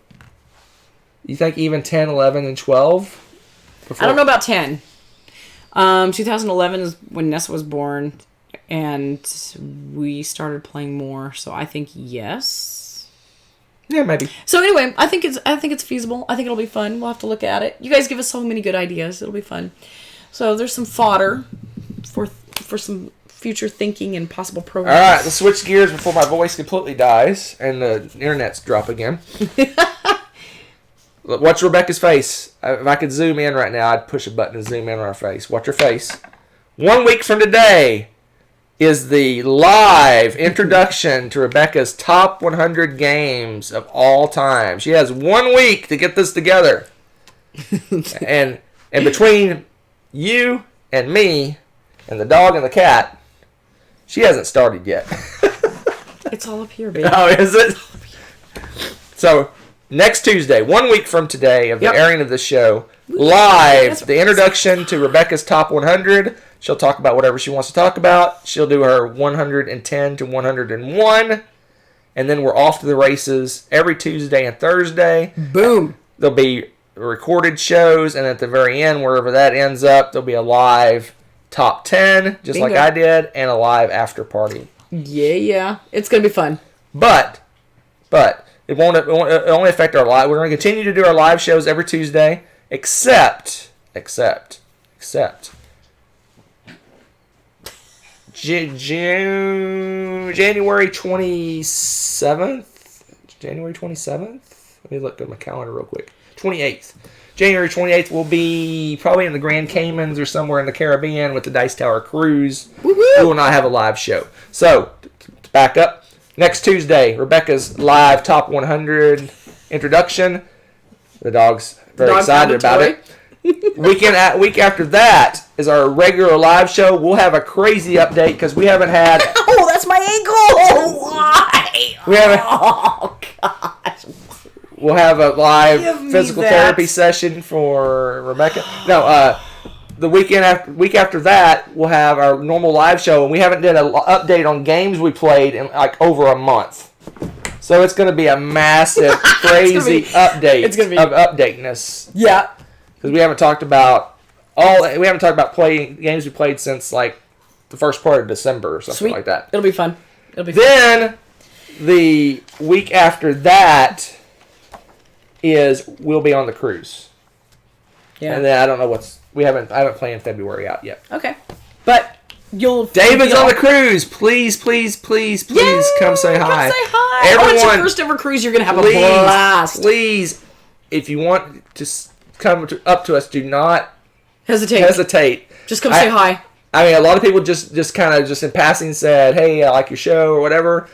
You think even 10, 11, and 12? I don't know about 10. 2011 is when Nessa was born. And we started playing more, so I think yes. Yeah, maybe. So anyway, I think it's feasible. I think it'll be fun. We'll have to look at it. You guys give us so many good ideas. It'll be fun. So there's some fodder for some future thinking and possible programs. All right, let's switch gears before my voice completely dies and the internet's drop again. Watch Rebecca's face. If I could zoom in right now, I'd push a button to zoom in on her face. Watch her face. 1 week from today is the live introduction to Rebecca's top 100 games of all time. She has 1 week to get this together. and between you and me and the dog and the cat, she hasn't started yet. It's all up here, baby. Oh, is it? So, next Tuesday, 1 week from today of the airing of the show, live, the introduction to Rebecca's top 100. She'll talk about whatever she wants to talk about. She'll do her 110 to 101. And then we're off to the races every Tuesday and Thursday. Boom. There'll be recorded shows. And at the very end, wherever that ends up, there'll be a live top 10, just Bingo. Like I did, and a live after party. Yeah. It's going to be fun. But it won't only affect our live. We're going to continue to do our live shows every Tuesday, except January 27th? Let me look at my calendar real quick. 28th. January 28th will be probably in the Grand Caymans or somewhere in the Caribbean with the Dice Tower Cruise. Woo-hoo! We will not have a live show. So, to back up, next Tuesday, Rebecca's live top 100 introduction. The dog's very excited about it. Week after that is our regular live show. We'll have a crazy update because we haven't had. Oh, that's my ankle! Why? We haven't. Oh gosh. We'll have a live physical therapy session for Rebecca. No, the week after that, we'll have our normal live show, and we haven't done an update on games we played in like over a month. So it's going to be a massive, crazy update of updateness. Yeah. Because we haven't talked about playing games we played since like the first part of December or something like that. It'll be fun. Then the week after that we'll be on the cruise. Yeah. And then I don't know I haven't planned February out yet. Okay. But David's on the cruise. Please come say hi. Come say hi. Everyone, it's your first ever cruise. You're going to have a blast. Please, if you want to come up to us, do not hesitate. Just come say hi. I mean, a lot of people just kind of in passing said, "Hey, I like your show" or whatever.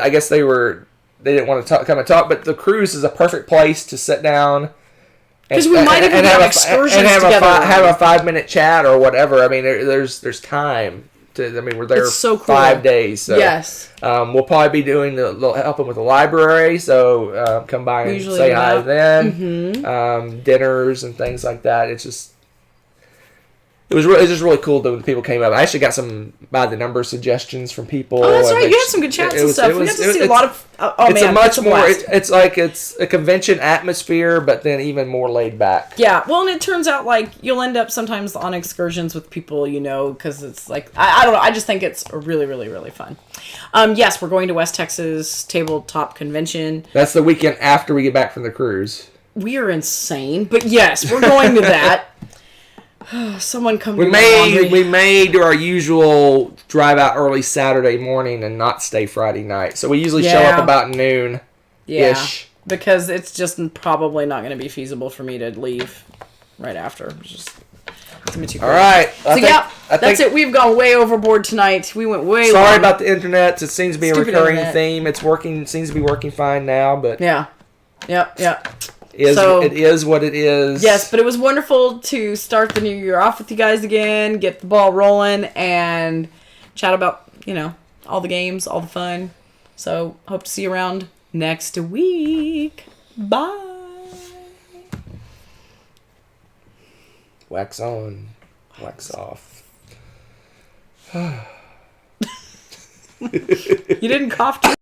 I guess they didn't want to come and talk, but the cruise is a perfect place to sit down because we might even have excursions together. Have a 5-minute chat or whatever. I mean, there's time. We're there so cool. 5 days. So, yes. We'll probably be helping with the library. So come by and say hi to them. Mm-hmm. Dinners and things like that. It was just really cool that when people came up. I actually got some by the number suggestions from people. Oh, that's right. You had some good chats and stuff. We got to see a lot of. It's a convention atmosphere, but then even more laid back. Yeah. Well, and it turns out like you'll end up sometimes on excursions with people because it's like I don't know. I just think it's really, really, really fun. Yes, we're going to West Texas Tabletop Convention. That's the weekend after we get back from the cruise. We are insane, but yes, we're going to that. Someone come to We may do our usual drive out early Saturday morning and not stay Friday night. So we usually show up about noon-ish. Yeah, because it's just probably not going to be feasible for me to leave right after. It's going to be too cool. All right. That's it. We've gone way overboard tonight. We went way Sorry about the internet. It seems to be a recurring theme. It's working. Seems to be working fine now, but... Yeah. It is what it is. Yes, but it was wonderful to start the new year off with you guys again, get the ball rolling, and chat about, all the games, all the fun. So, hope to see you around next week. Bye. Wax on, wax off. You didn't cough too